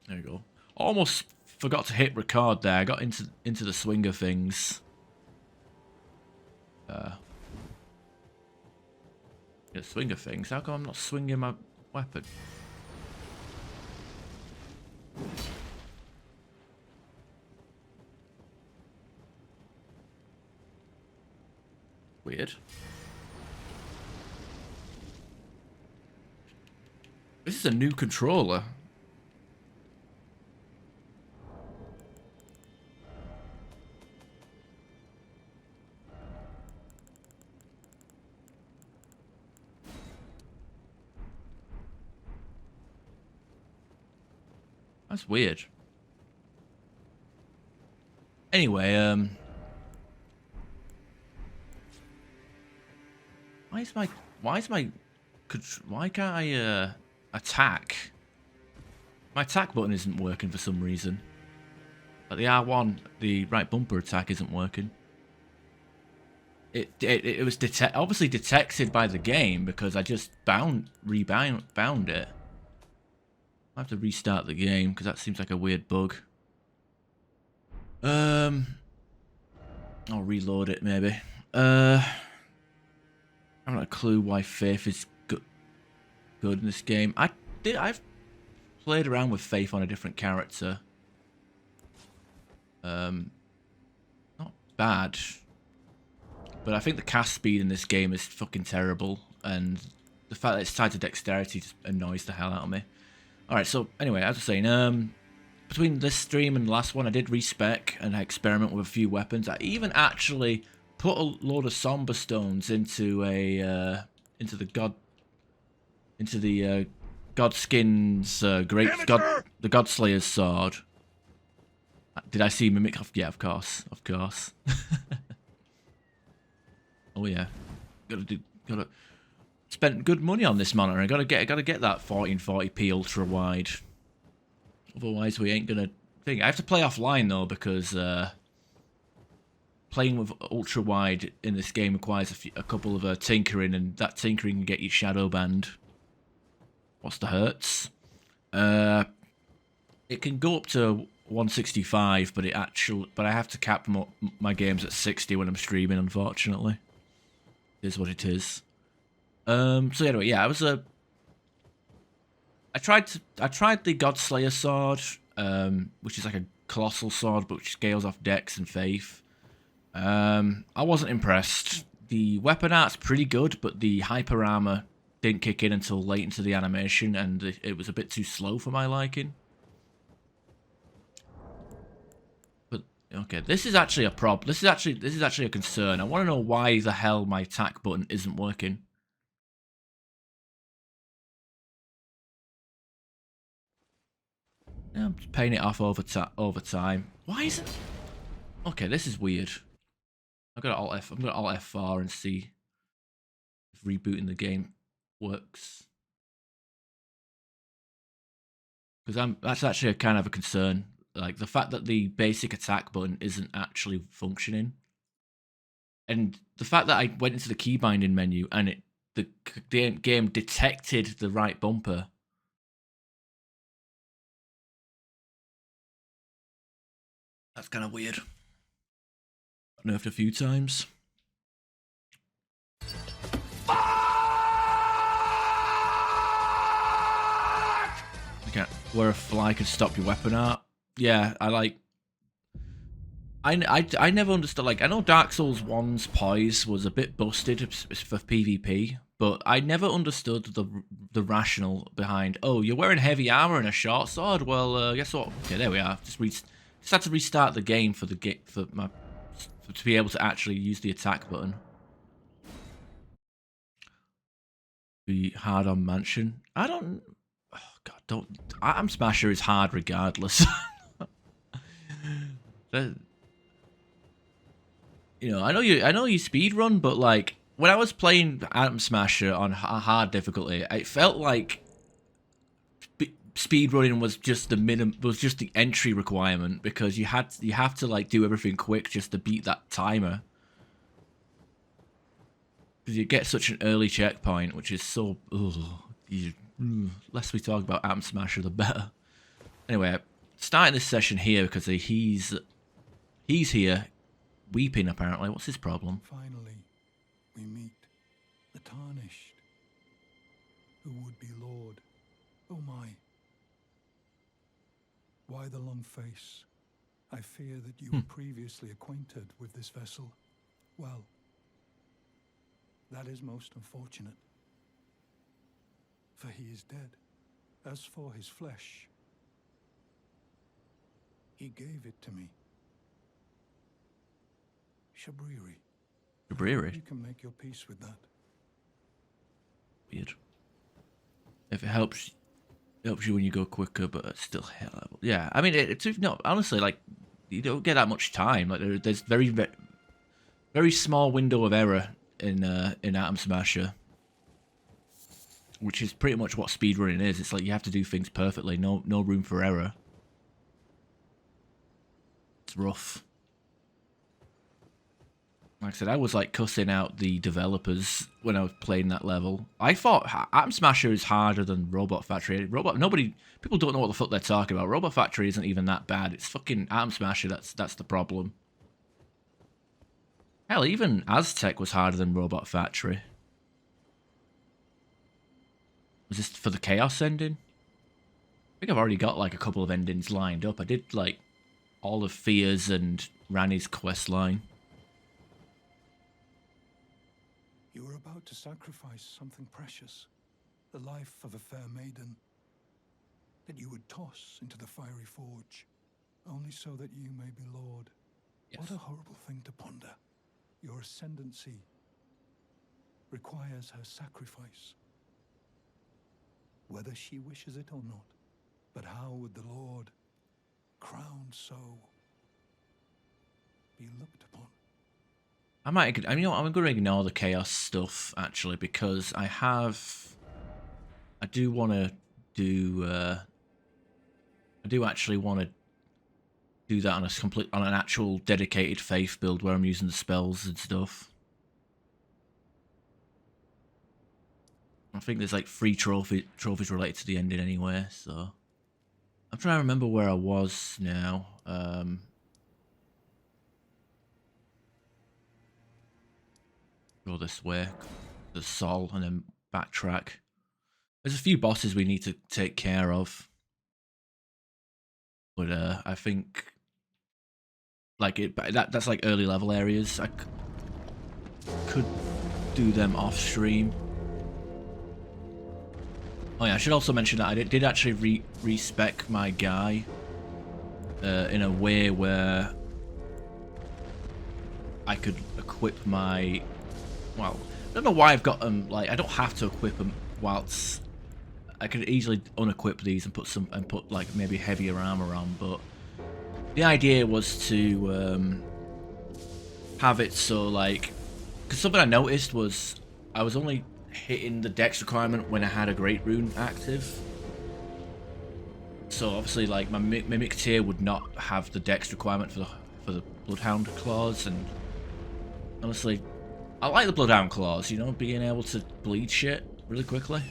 There you go. Almost forgot to hit record there. I got into the swing of things. The swing of things? How come I'm not swinging my weapon? Weird. This is a new controller. That's weird. Anyway, why can't I, attack? My attack button isn't working for some reason. Like the R1, the right bumper attack isn't working. It was obviously detected by the game because I just bound it. I have to restart the game because that seems like a weird bug. I'll reload it maybe. I don't have a clue why Faith is good in this game. I've played around with Faith on a different character. Not bad. But I think the cast speed in this game is fucking terrible, and the fact that it's tied to dexterity just annoys the hell out of me. Alright, so anyway, as I was saying, between this stream and the last one, I did respec and experiment with a few weapons. I even actually put a load of Somber Stones into the Godskin's the Godslayer's sword. Did I see Mimic? Yeah, of course. Oh yeah, gotta spent good money on this monitor. I gotta get that 1440p ultra wide. Otherwise, we ain't gonna think. I have to play offline though because playing with ultra wide in this game requires a couple of tinkering, and that tinkering can get you shadow banned. What's the hertz? It can go up to 165, but I have to cap my games at 60 when I'm streaming. Unfortunately, it is what it is. So anyway, yeah, I tried the Godslayer sword, which is like a colossal sword, but which scales off dex and faith. I wasn't impressed. The weapon art's pretty good, but the hyper armor didn't kick in until late into the animation, and it was a bit too slow for my liking. But okay, this is actually a problem. This is actually a concern. I want to know why the hell my attack button isn't working. Yeah, I'm just paying it off over time. Why isn't? Okay, this is weird. I'm gonna Alt F4 and see if rebooting the game works. Because that's actually a kind of a concern. Like the fact that the basic attack button isn't actually functioning, and the fact that I went into the key binding menu and the game detected the right bumper. That's kind of weird. Nerfed a few times. Okay, where a fly can stop your weapon art. Yeah, I never understood. Like, I know Dark Souls 1's poise was a bit busted for PvP, but I never understood the rationale behind. Oh, you're wearing heavy armor and a short sword. Well, guess what? Okay, there we are. Just had to restart the game to be able to actually use the attack button. Be hard on Mansion. I don't. Oh God, don't. Atom Smasher is hard regardless. You know, I know you speed run, but like when I was playing Atom Smasher on hard difficulty, it felt like speed running was just the entry requirement, because you have to like do everything quick just to beat that timer. Because you get such an early checkpoint, which is so. Less we talk about Atom Smasher, the better. Anyway, starting this session here because he's here, weeping apparently. What's his problem? Finally, we meet the Tarnished, who would be Lord. Oh my. Why the long face? I fear that you were previously acquainted with this vessel. Well, that is most unfortunate. For he is dead. As for his flesh, he gave it to me. Shabriri. Shabriri? You can make your peace with that. Weird. If it helps you when you go quicker, but it's still hell. Yeah, I mean, it's not honestly like you don't get that much time. Like there's very small window of error in Atom Smasher, which is pretty much what speedrunning is. It's like you have to do things perfectly, no room for error. It's rough. Like I said, I was like cussing out the developers when I was playing that level. I thought Atom Smasher is harder than Robot Factory. People don't know what the fuck they're talking about. Robot Factory isn't even that bad. It's fucking Atom Smasher that's the problem. Hell, even Aztec was harder than Robot Factory. Was this for the Chaos ending? I think I've already got like a couple of endings lined up. I did like all of Fear's and Rani's quest line. You were about to sacrifice something precious, the life of a fair maiden, that you would toss into the fiery forge, only so that you may be Lord. Yes. What a horrible thing to ponder. Your ascendancy requires her sacrifice, whether she wishes it or not. But how would the Lord, crowned so, be looked upon? I'm going to ignore the Chaos stuff, actually, because I do want to do, I do actually want to do that on an actual dedicated faith build where I'm using the spells and stuff. I think there's like 3 trophies related to the ending anyway, so I'm trying to remember where I was now. Go this way, the Sol, and then backtrack. There's a few bosses we need to take care of, but I think like that's like early level areas. I could do them off stream. Oh yeah, I should also mention that I did actually respec my guy in a way where I could equip my. Well, I don't know why I've got them. Like, I don't have to equip them. Whilst I could easily unequip these and put like maybe heavier armor on. But the idea was to have it so like, because something I noticed was I was only hitting the dex requirement when I had a Great Rune active. So obviously, like my Mimic tier would not have the dex requirement for the Bloodhound claws, and honestly. I like the Bloodhound claws, you know, being able to bleed shit really quickly.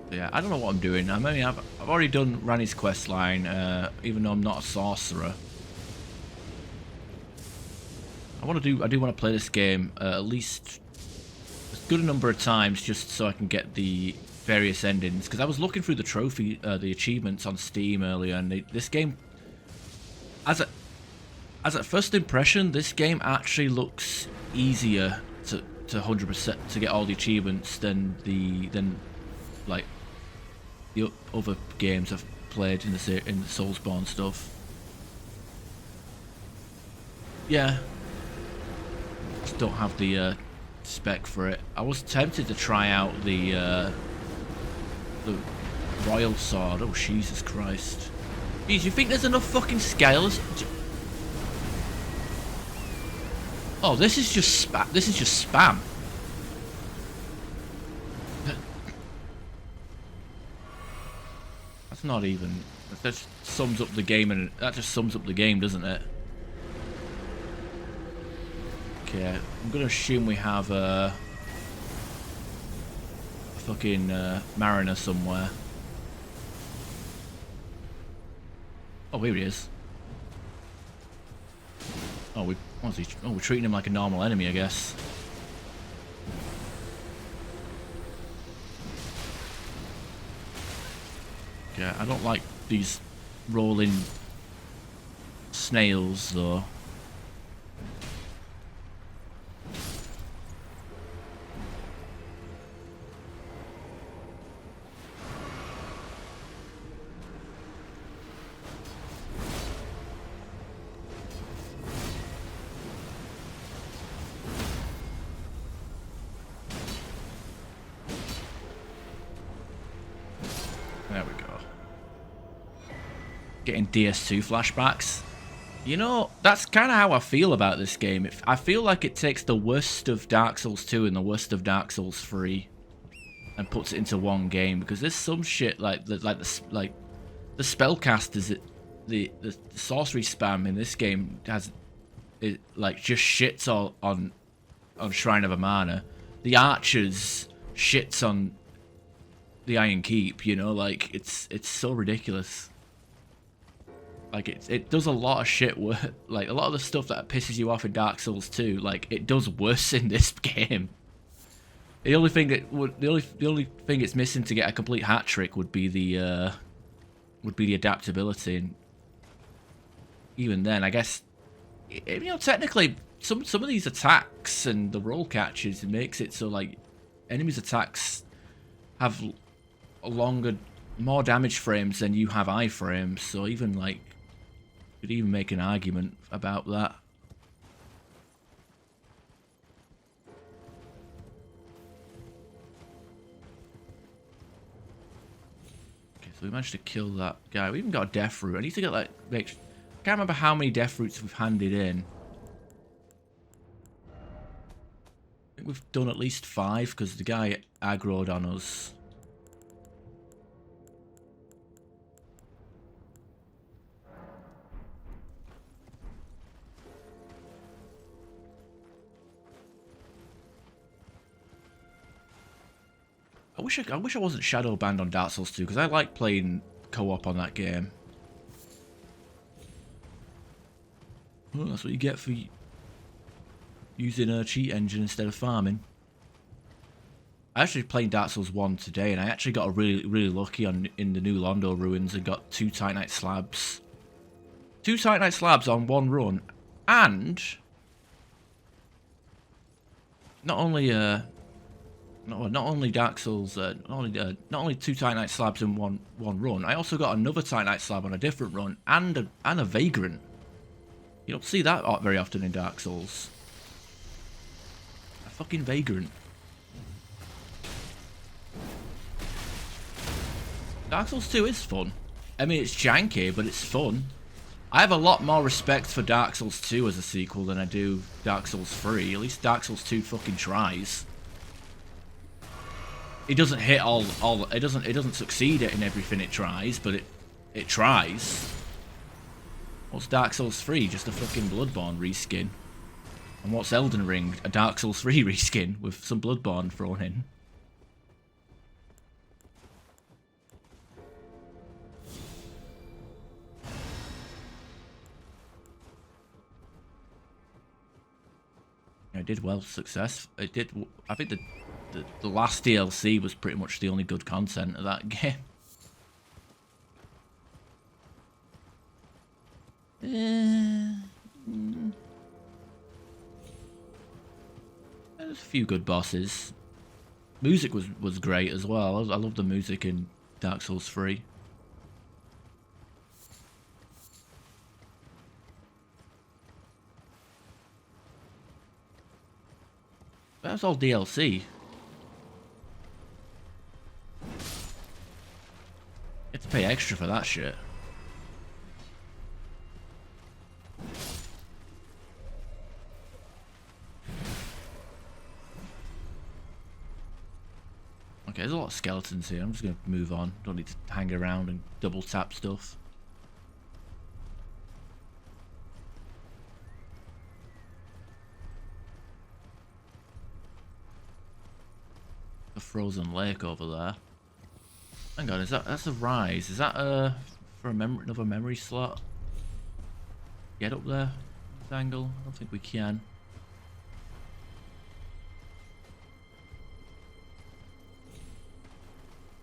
But yeah, I don't know what I'm doing. I mean, I've already done Rani's quest line, even though I'm not a sorcerer. I do want to play this game at least a good number of times just so I can get the various endings, because I was looking through the achievements on Steam earlier, and this game, as a first impression, this game actually looks easier to 100% to get all the achievements than like the other games I've played in the Soulsborne stuff. Yeah, just don't have the spec for it. I was tempted to try out the Royal Sword. Oh, Jesus Christ. Jeez, you think there's enough fucking scales? Oh, this is just spam. That's not even. That just sums up the game, doesn't it? Okay, I'm gonna assume we have a fucking mariner somewhere. Oh, here he is. Oh, we're treating him like a normal enemy, I guess. Okay, I don't like these rolling snails, though. There we go. Getting DS2 flashbacks. You know, that's kind of how I feel about this game. I feel like it takes the worst of Dark Souls 2 and the worst of Dark Souls 3 and puts it into one game, because there's some shit like the spellcasters, the sorcery spam in this game just shits all on Shrine of Amana. The archers shits on the Iron Keep, you know, like it's so ridiculous. Like it does a lot of shit like a lot of the stuff that pisses you off in Dark Souls 2, like it does worse in this game. The only thing it's missing to get a complete hat trick would be the adaptability, and even then, I guess, you know, technically some of these attacks and the roll catches, it makes it so like enemies' attacks have longer, more damage frames than you have iframes, so even like you could even make an argument about that. Okay, so we managed to kill that guy. We even got a death root. I need to get like I can't remember how many death roots we've handed in. I think we've done at least 5 because the guy aggroed on us. I wish I wasn't shadow banned on Dark Souls 2, because I like playing co-op on that game. Well, that's what you get for using a cheat engine instead of farming. I actually played Dark Souls 1 today, and I actually got really lucky in the new Londo ruins and got 2 Titanite slabs. 2 Titanite slabs on 1 run, and not only Dark Souls, not only 2 Titanite slabs in one run, I also got another Titanite slab on a different run, and a Vagrant. You don't see that very often in Dark Souls. A fucking Vagrant. Dark Souls 2 is fun. I mean, it's janky, but it's fun. I have a lot more respect for Dark Souls 2 as a sequel than I do Dark Souls 3. At least Dark Souls 2 fucking tries. It doesn't hit it doesn't succeed in everything it tries, but it tries. What's Dark Souls 3? Just a fucking Bloodborne reskin. And what's Elden Ring? A Dark Souls 3 reskin with some Bloodborne thrown in. It did well, success. It did. I think the last DLC was pretty much the only good content of that game. There's a few good bosses. Music was great as well. I love the music in Dark Souls 3. That's all DLC. You have to pay extra for that shit. Okay, there's a lot of skeletons here. I'm just going to move on. Don't need to hang around and double tap stuff. frozen lake over there. Hang on, that's a rise? Is that for another memory slot? Get up there, this angle? I don't think we can.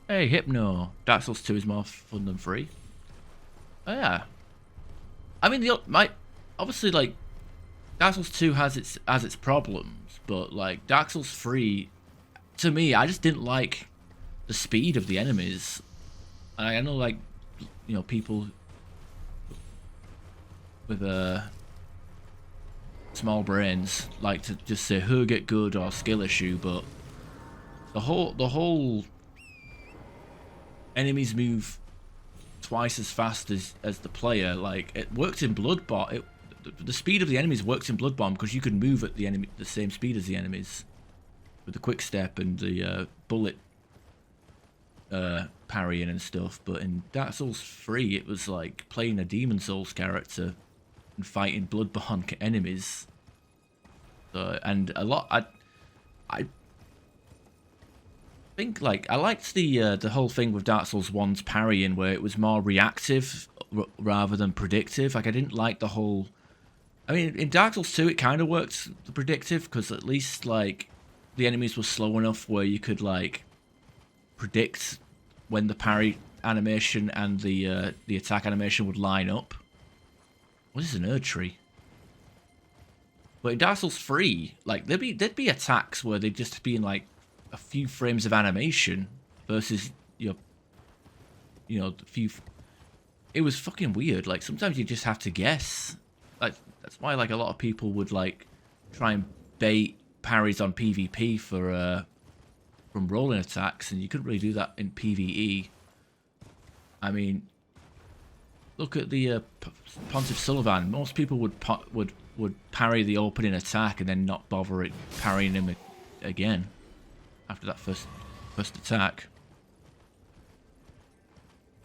Hey, Hypno. Dark Souls 2 is more fun than 3. Oh yeah. I mean, obviously, like, Dark Souls 2 has its problems, but like Dark Souls 3, to me, I just didn't like the speed of the enemies. And I know, like, you know, people with small brains like to just say who get good or skill issue, but the whole enemies move twice as fast as the player. Like, it worked in Bloodborne. The speed of the enemies works in Bloodborne because you can move at the same speed as the enemies with the quick step and the bullet parrying and stuff. But in Dark Souls 3, it was like playing a Demon Souls character and fighting Bloodborne enemies. So, and a lot, I think, like, I liked the whole thing with Dark Souls 1's parrying, where it was more reactive rather than predictive. Like, I didn't like the whole. I mean, in Dark Souls 2, it kind of worked predictive because at least, like, the enemies were slow enough where you could, like, predict when the parry animation and the attack animation would line up. What is an Erd tree? But in Dark Souls 3, like, there'd be attacks where they'd just be in, like, a few frames of animation versus a few. It was fucking weird. Like, sometimes you just have to guess. Like, that's why, like, a lot of people would, like, try and bait parries on PvP for from rolling attacks, and you couldn't really do that in PvE. I mean, look at the Pontiff Sullivan. Most people would parry the opening attack and then not bother parrying him again after that first attack.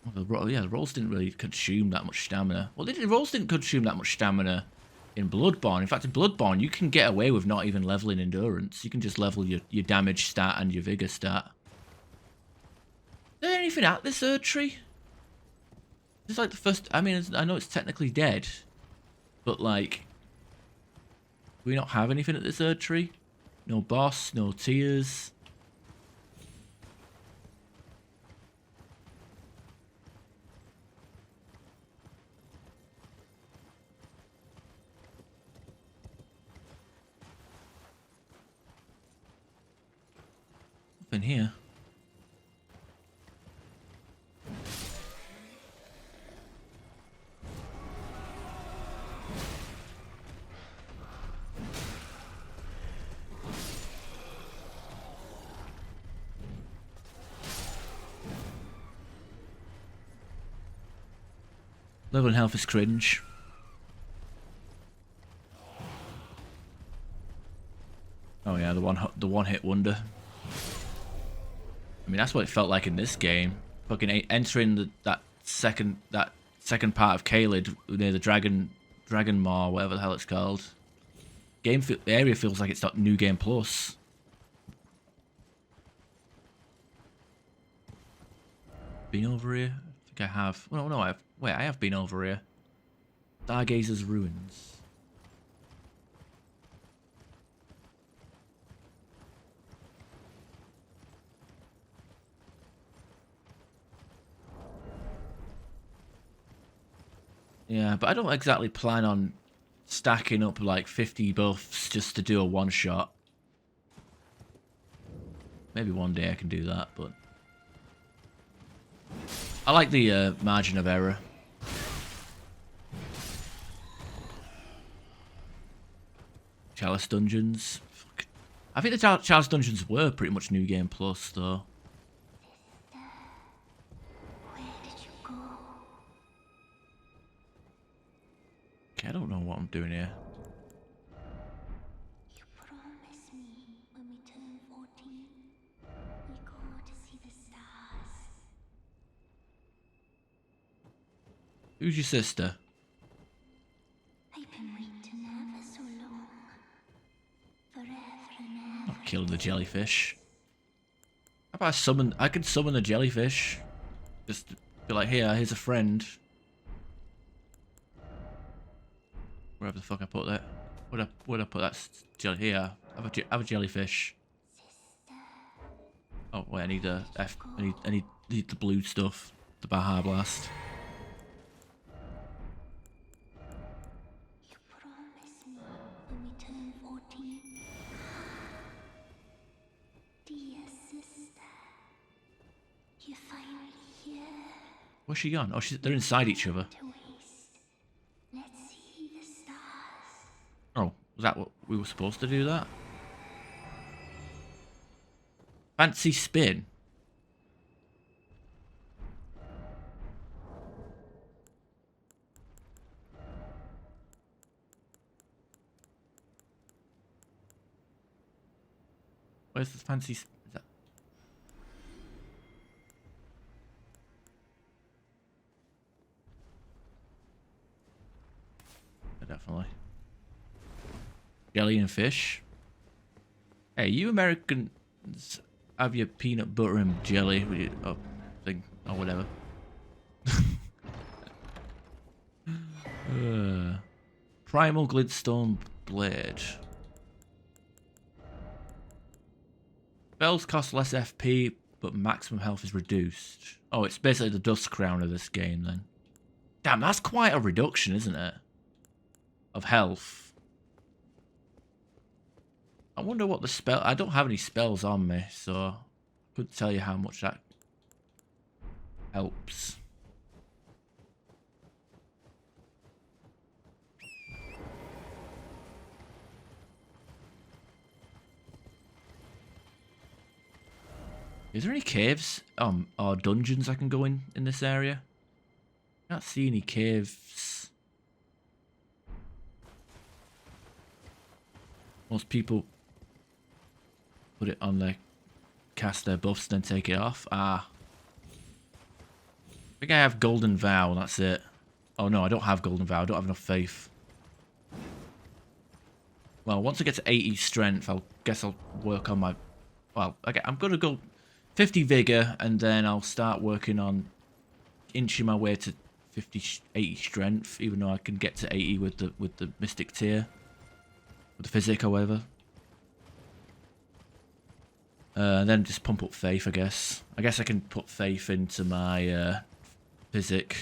Well, the rolls didn't really consume that much stamina. Well, the rolls didn't consume that much stamina in Bloodborne. In fact, in Bloodborne, you can get away with not even leveling endurance. You can just level your damage stat and your vigor stat. Is there anything at this Erd tree? It's like the first. I mean, I know it's technically dead, but, like, do we not have anything at this Erd tree? No boss, no tears. In here. Level and health is cringe. Oh yeah, the one hit wonder. I mean, that's what it felt like in this game. Fucking entering that second part of Caelid near the Dragon Maw, whatever the hell it's called. The area feels like it's not New Game Plus. Been over here? I think I have. Well, no, I have been over here. Stargazer's Ruins. Yeah, but I don't exactly plan on stacking up like 50 buffs just to do a one-shot. Maybe one day I can do that, but I like the margin of error. Chalice Dungeons. Fuck. I think the Chalice Dungeons were pretty much New Game Plus, though. I don't know what I'm doing here. You promised me when we turn 14, we go to see the stars. Who's your sister? I've been waiting ever so long. Forever and ever. Not kill the jellyfish. about I summon? I could summon the jellyfish. Just be like, here's a friend. Wherever the fuck I put that. Where'd I put that jelly? Here, have a jellyfish. Oh wait, I need the I need the blue stuff. The Baja Blast. You promised me when we turn 14. Dear sister, you're finally here. Where's she gone? Oh, they're inside each other. To waste. Let's see the stars. Oh, was that what we were supposed to do? That fancy spin. Where's the fancy? Is that... Yeah, definitely. Jelly and fish. Hey, you Americans have your peanut butter and jelly with your thing or whatever. Primal Glintstone Blade. Spells cost less FP, but maximum health is reduced. Oh, it's basically the Dust Crown of this game then. Damn, that's quite a reduction, isn't it? Of health. I wonder what the spell... I don't have any spells on me, so I couldn't tell you how much that helps. Is there any caves or dungeons I can go in this area? I can't see any caves. Most people put it on their cast their buffs and then take it off. Ah. I think I have Golden Vow, that's it. Oh no, I don't have Golden Vow, I don't have enough faith. Well, once I get to 80 strength, guess I'll work on my... Well, okay, I'm gonna go 50 vigor, and then I'll start working on inching my way to 80 strength, even though I can get to 80 with the mystic tier, with the physic or whatever. And then just pump up faith, I guess. I guess I can put faith into my physic.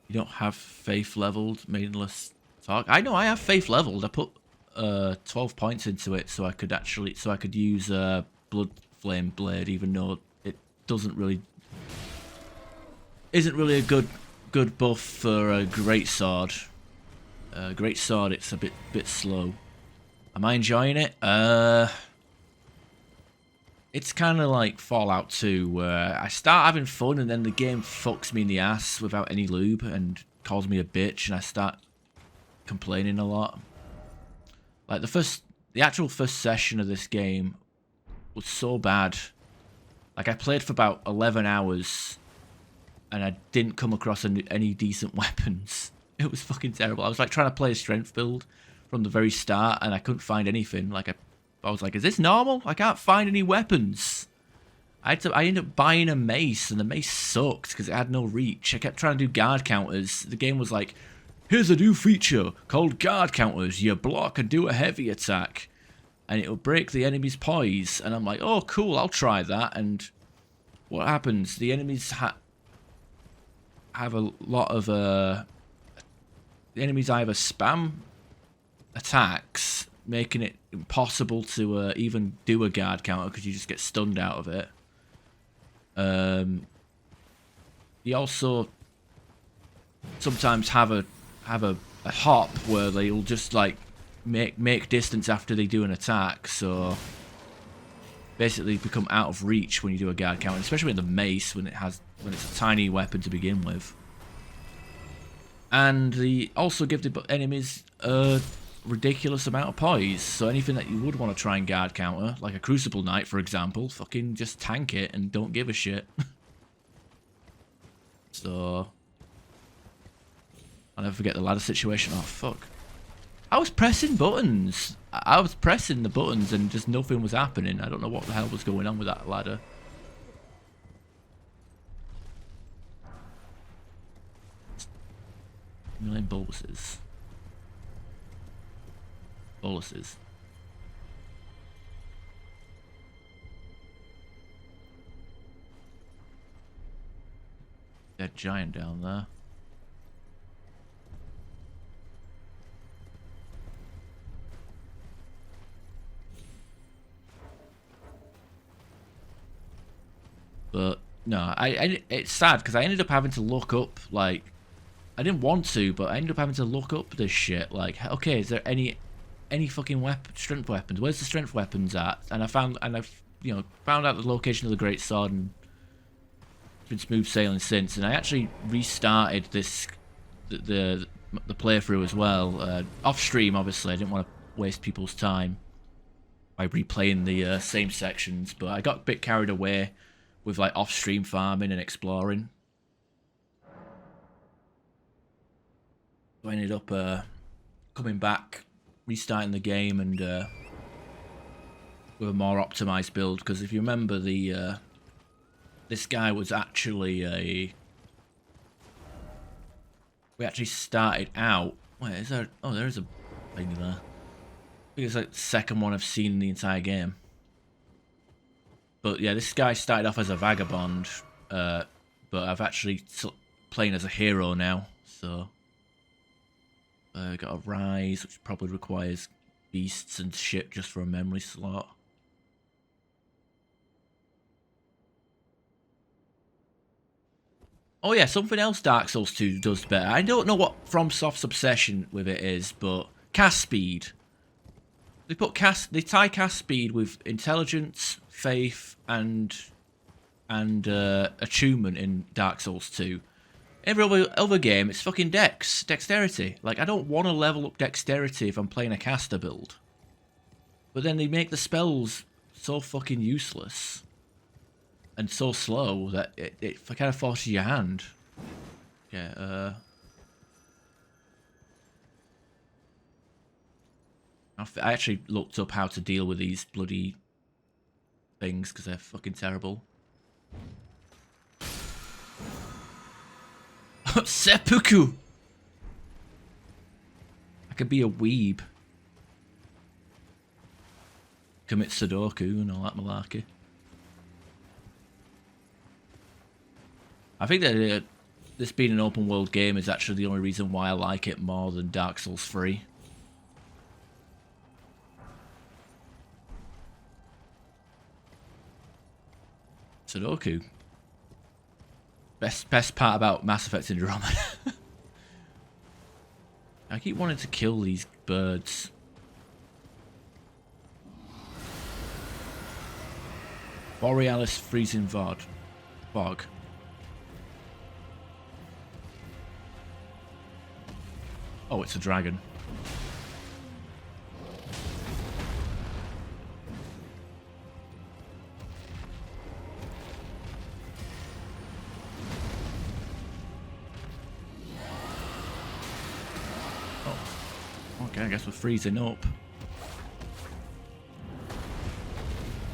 You don't have faith leveled, maidenless talk. I know I have faith leveled. I put 12 points into it so I could use Blood Flame Blade, even though it isn't really a good buff for a great sword. Great sword, it's a bit slow. Am I enjoying it? It's kind of like Fallout 2, where I start having fun and then the game fucks me in the ass without any lube and calls me a bitch, and I start complaining a lot. Like the actual first session of this game was so bad. Like I played for about 11 hours and I didn't come across any decent weapons. It was fucking terrible. I was like trying to play a strength build from the very start and I couldn't find anything. Like I was like, is this normal? I can't find any weapons. I ended up buying a mace, and the mace sucked because it had no reach. I kept trying to do guard counters. The game was like, here's a new feature called guard counters. You block and do a heavy attack, and it'll break the enemy's poise. And I'm like, oh, cool, I'll try that. And what happens? The enemies have a lot of... the enemies either spam attacks, making it impossible to even do a guard counter because you just get stunned out of it. You also sometimes have a hop where they'll just like make distance after they do an attack, so basically become out of reach when you do a guard counter, especially with the mace when it's a tiny weapon to begin with. And they also give the enemies ridiculous amount of poise, so anything that you would want to try and guard counter, like a Crucible Knight for example, fucking just tank it and don't give a shit. So I'll never forget the ladder situation. Oh, fuck. I was pressing buttons. I was pressing the buttons and just nothing was happening. I don't know what the hell was going on with that ladder. Million boluses. Boluses. Dead giant down there. But no, it's sad because I ended up having to look up, like, I didn't want to, but I ended up having to look up this shit. Like, okay, is there any fucking strength weapons? Where's the strength weapons at? And I found out the location of the great sword, and it's been smooth sailing since. And I actually restarted the playthrough as well, off stream. Obviously, I didn't want to waste people's time by replaying the same sections, but I got a bit carried away with like off-stream farming and exploring. So I ended up coming back, restarting the game, and with a more optimized build. Because if you remember, this guy was actually we actually started out. Wait, is there? Oh, there is a thing there. I think it's like the second one I've seen in the entire game. But yeah, this guy started off as a vagabond, but I've actually playing as a hero now. So got a rise, which probably requires beasts and shit just for a memory slot. Oh yeah, something else Dark Souls 2 does better. I don't know what FromSoft's obsession with it is, but cast speed. They tie cast speed with intelligence, faith, and attunement in Dark Souls 2. Every other game, it's fucking dexterity. Like, I don't want to level up dexterity if I'm playing a caster build. But then they make the spells so fucking useless and so slow that it kind of forces your hand. Yeah, I actually looked up how to deal with these bloody things because they're fucking terrible. Seppuku! I could be a weeb. Commit Sudoku and all that malarkey. I think that this being an open world game is actually the only reason why I like it more than Dark Souls 3. Sudoku. Best part about Mass Effect Andromeda. I keep wanting to kill these birds. Borealis freezing fog. Oh, it's a dragon. Okay, I guess we're freezing up.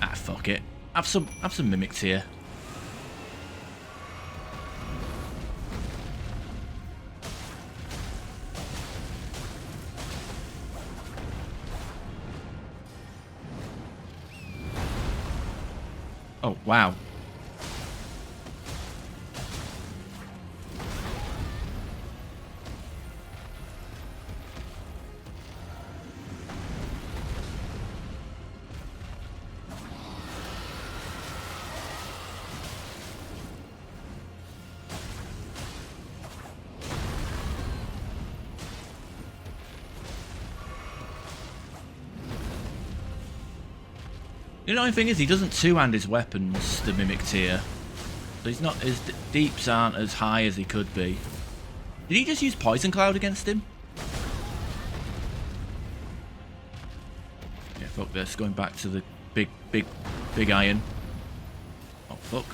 Ah, fuck it. Have some mimics here. Oh, wow. The only thing is, he doesn't two-hand his weapons, the Mimic tier. So he's not, his deeps aren't as high as he could be. Did he just use Poison Cloud against him? Yeah, fuck this. Going back to the big iron. Oh, fuck.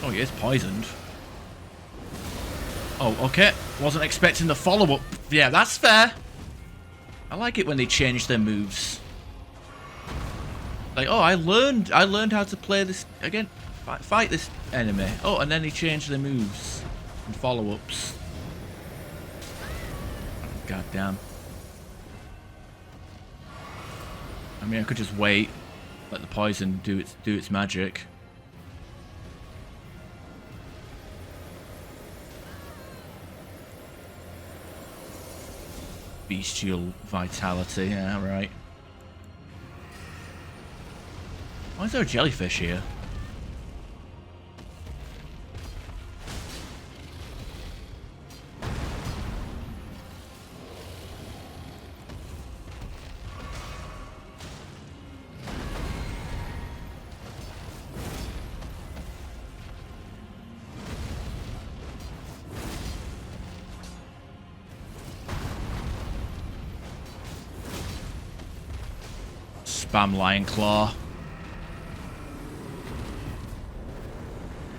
Oh, he is poisoned. Oh, okay. Wasn't expecting the follow-up. Yeah, that's fair. I like it when they change their moves. Like, oh, I learned how to play this again. Fight this enemy. Oh, and then they change their moves and follow-ups. God damn. I mean, I could just wait, let the poison do its magic. Bestial vitality, yeah, right. Why is there a jellyfish here? Spam Lion Claw.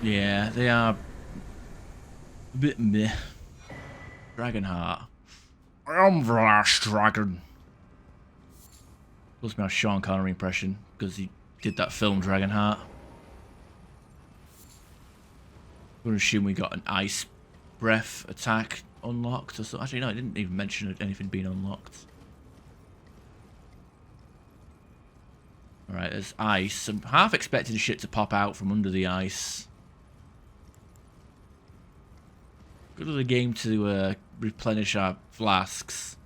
Yeah, they are a bit meh. Dragonheart. I am the last dragon. Plus my Sean Connery impression, because he did that film Dragonheart. I'm going to assume we got an ice breath attack unlocked or so. Actually, no, I didn't even mention anything being unlocked. Alright, there's ice. I'm half expecting shit to pop out from under the ice. Go to the game to replenish our flasks.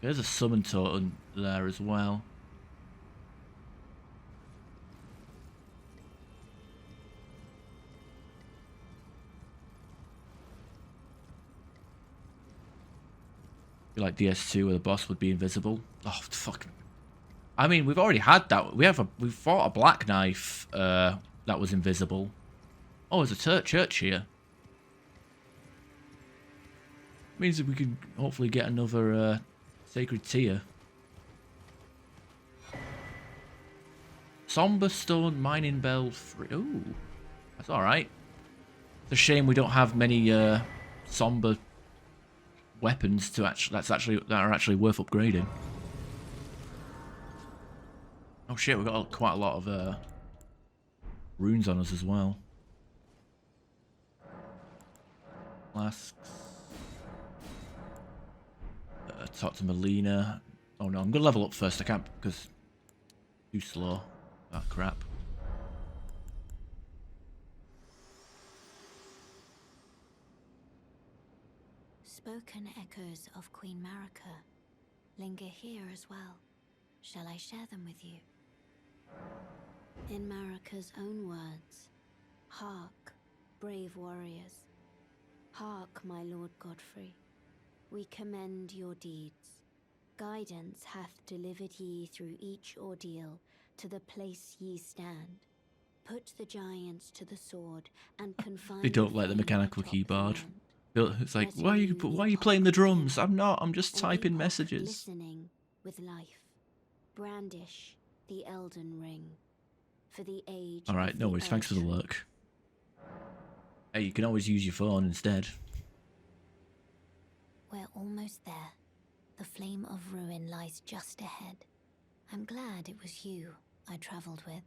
There's a summon totem there as well. I feel like DS2 where the boss would be invisible. Oh, fuck. I mean, we've already had that. We've fought a black knife that was invisible. Oh, there's a church here. Means that we could hopefully get another sacred tier. Somber Stone Mining Bell 3. Ooh, that's alright. It's a shame we don't have many somber weapons to that are actually worth upgrading. Oh shit, we've got quite a lot of runes on us as well. Flasks. Talk to Melina. Oh no, I'm gonna level up first. I can't because too slow. Ah, crap. Spoken echoes of Queen Marika linger here as well. Shall I share them with you? In Marika's own words, hark, brave warriors. Hark, my Lord Godfrey. We commend your deeds. Guidance hath delivered ye through each ordeal to the place ye stand. Put the giants to the sword and confine. They don't like the mechanical keyboard. It's like, why are you playing the drums? I'm not. I'm just typing messages. Listening with life. Brandish the Elden ring for the age. All right, no worries. Thanks for the lurk. Hey, you can always use your phone instead. We're almost there. The flame of ruin lies just ahead. I'm glad it was you I travelled with.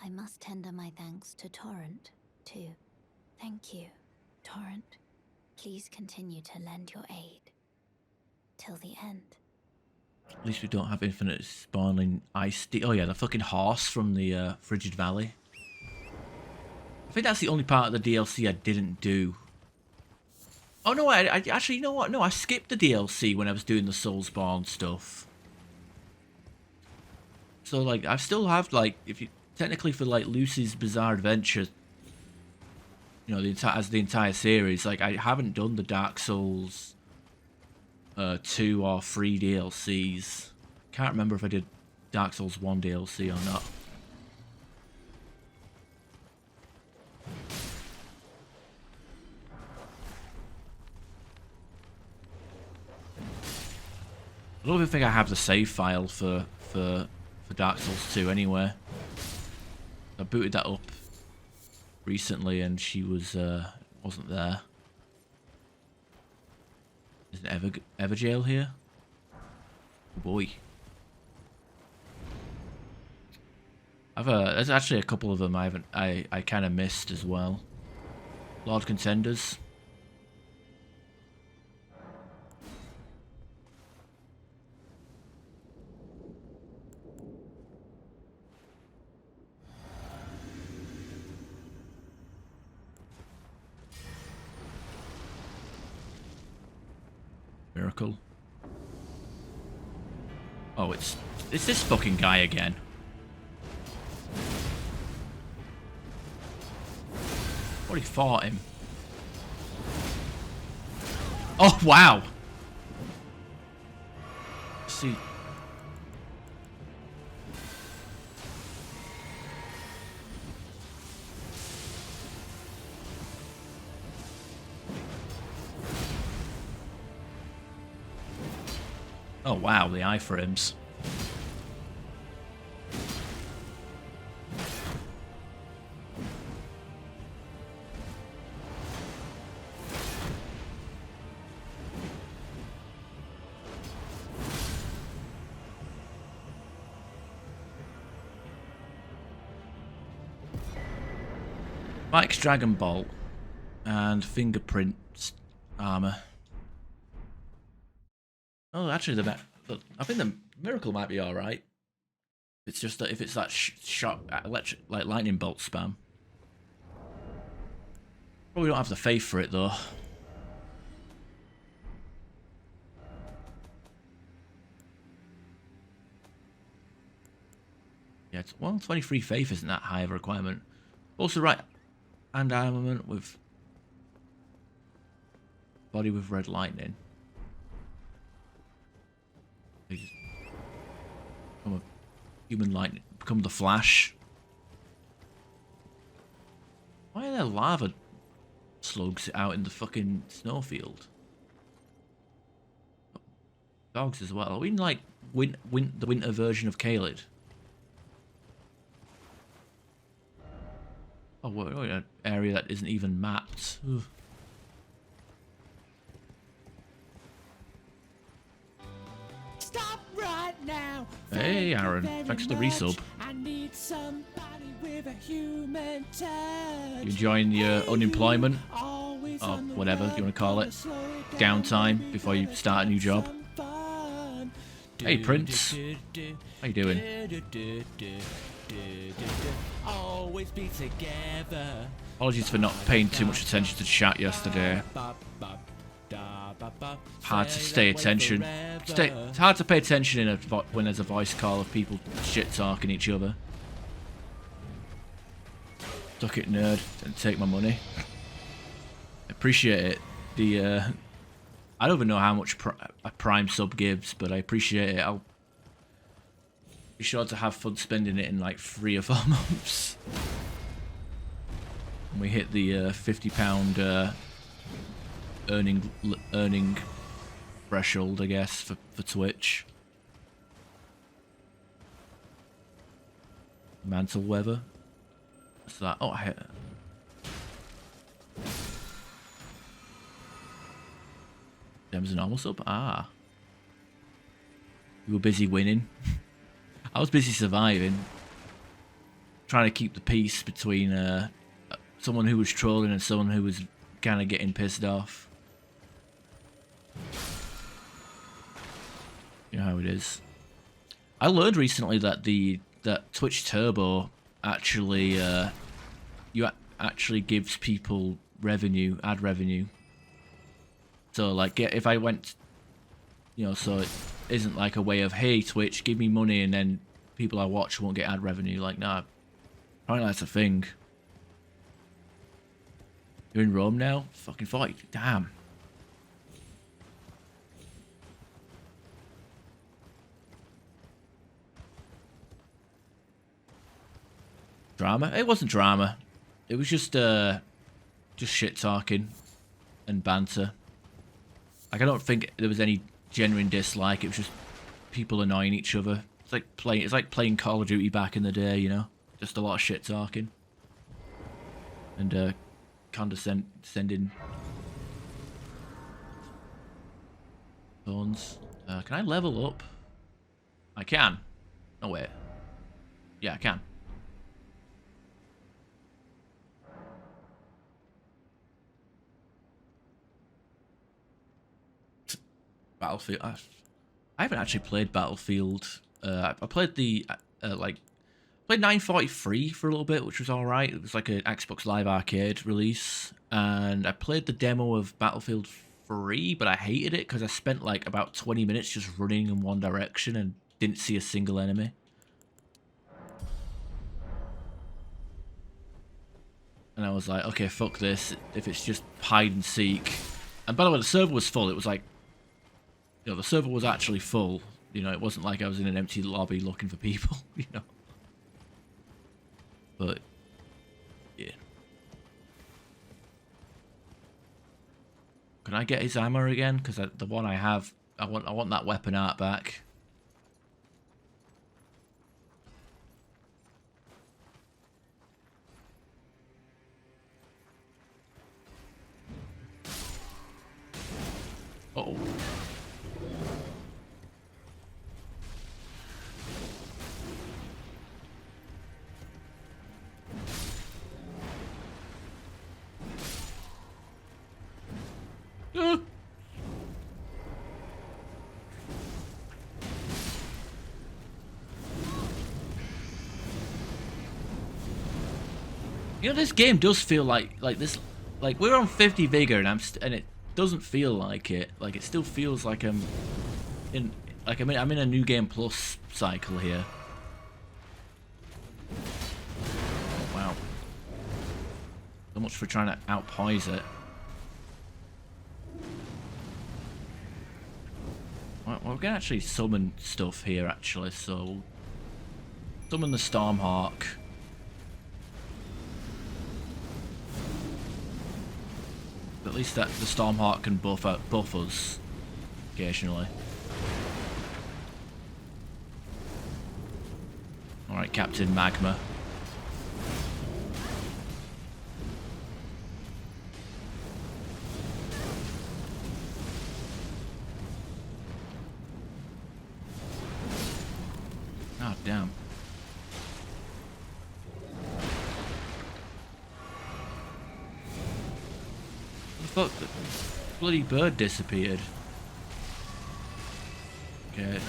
I must tender my thanks to Torrent, too. Thank you, Torrent. Please continue to lend your aid. Till the end. At least we don't have infinite spawning ice. Oh yeah, the fucking horse from the Frigid Valley. I think that's the only part of the DLC I didn't do. Oh no, I actually, you know what? No, I skipped the DLC when I was doing the Soulsborne stuff. So like, I still have like, if you technically for like Lucy's Bizarre Adventure, you know, the entire series, like I haven't done the Dark Souls 2 or 3 DLCs. Can't remember if I did Dark Souls 1 DLC or not. I don't even think I have the save file for Dark Souls 2 anyway. I booted that up recently, and she wasn't there. Is it Everjail here? Oh boy. There's actually a couple of them I kind of missed as well. Lord Contenders. Miracle. Oh, it's this fucking guy again. Already fought him. Oh wow. Let's see. Oh wow, the iframes. Mike's Dragon Bolt and fingerprints armor. Oh, actually, I think the miracle might be all right. It's just that if it's that shot electric, like lightning bolt spam. Probably don't have the faith for it though. Yeah, well, 23 faith isn't that high of a requirement. Also, right, and armament with body with red lightning. Become a human lightning. Become the Flash. Why are there lava slugs out in the fucking snowfield? Dogs as well. Are we in like the winter version of Caelid? Oh, we're in an area that isn't even mapped. Ugh. Stop right now. Hey, Aaron. Thanks for the resub. I need somebody with a human touch. You enjoying your unemployment? Always Or on the whatever you want to run, call it. gonna slow it down, Downtime before you start a new job. some fun. Hey, Prince. How you doing? Always be together. Apologies for not paying too much attention to chat yesterday. Hard to stay attention. It's hard to pay attention when there's a voice call of people shit talking each other. Suck it, nerd, and take my money. Appreciate it. I don't even know how much a Prime sub gives, but I appreciate it. I'll be sure to have fun spending it in like 3 or 4 months. And we hit the £50 earning threshold, I guess, for Twitch. Mantle weather. What's that? Oh, I hit it. There's a normal sub? Ah. You were busy winning. I was busy surviving. Trying to keep the peace between someone who was trolling and someone who was kind of getting pissed off. You know how it is. I learned recently that that Twitch Turbo actually actually gives people revenue, ad revenue. So like, if I went, you know, so it isn't like a way of, hey Twitch, give me money, and then people I watch won't get ad revenue. Like, nah, apparently that's a thing. You're in Rome now? Fucking 40, damn. Drama? It wasn't drama. It was just shit talking and banter. Like, I don't think there was any genuine dislike. It was just people annoying each other. It's like playing Call of Duty back in the day, you know? Just a lot of shit talking. and condescending tones. Can I level up? I can. No, wait. Yeah, I can. Battlefield. I haven't actually played Battlefield. I played the played 943 for a little bit, which was all right. It was like an Xbox Live Arcade release, and I played the demo of Battlefield 3, but I hated it because I spent like about 20 minutes just running in one direction and didn't see a single enemy. And I was like, okay, fuck this. If it's just hide and seek. And by the way, the server was full. It was like, you know, the server was actually full. You know, it wasn't like I was in an empty lobby looking for people, you know. But, yeah. Can I get his ammo again? Because the one I have, I want that weapon art back. Uh-oh. You know, this game does feel like this, like we're on 50 vigor, and it doesn't feel like it. Like it still feels like I'm in a new game plus cycle here. Oh, wow. So much for trying to outpoise it. Well, we're gonna actually summon stuff here, actually. So summon the Stormhawk. At least that the Stormhawk can buff us occasionally. Alright, Captain Magma. Oh, damn. Fuck, the bloody bird disappeared. Okay,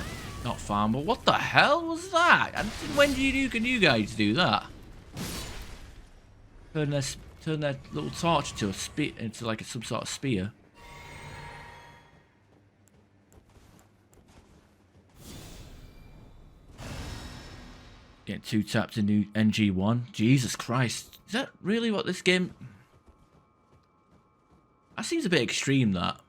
not farmer. What the hell was that? And when can you guys do that? Turn their little torch into like some sort of spear. Getting 2 taps in new NG1. Jesus Christ. Is that really what this game... That seems a bit extreme, that.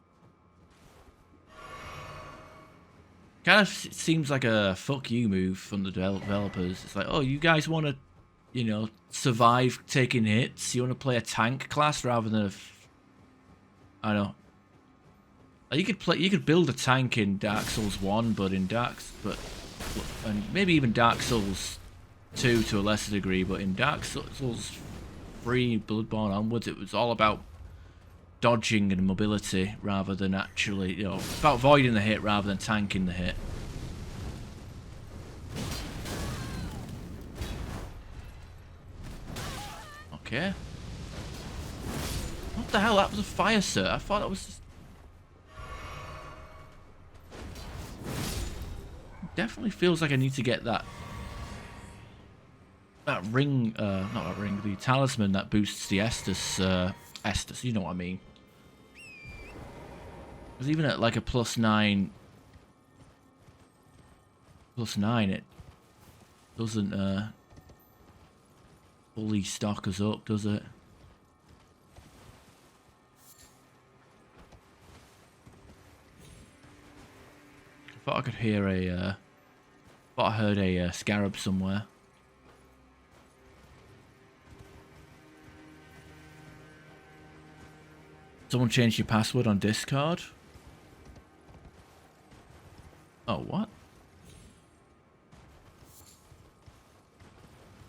Kind of seems like a fuck you move from the developers. It's like, oh, you guys want to, you know, survive taking hits? You want to play a tank class rather than a... I don't know. You could build a tank in Dark Souls 1, but and maybe even Dark Souls 2 to a lesser degree, but in Dark Souls 3, Bloodborne onwards, it was all about dodging and mobility rather than actually, you know, about avoiding the hit rather than tanking the hit. Okay. What the hell? That was a fire, sir. I thought that was just... Definitely feels like I need to get that ring, not that ring, the talisman that boosts the Estus, you know what I mean. Because even at like a +9, it doesn't fully stock us up, does it? I thought I could hear thought I heard a scarab somewhere. Someone changed your password on Discord? Oh, what?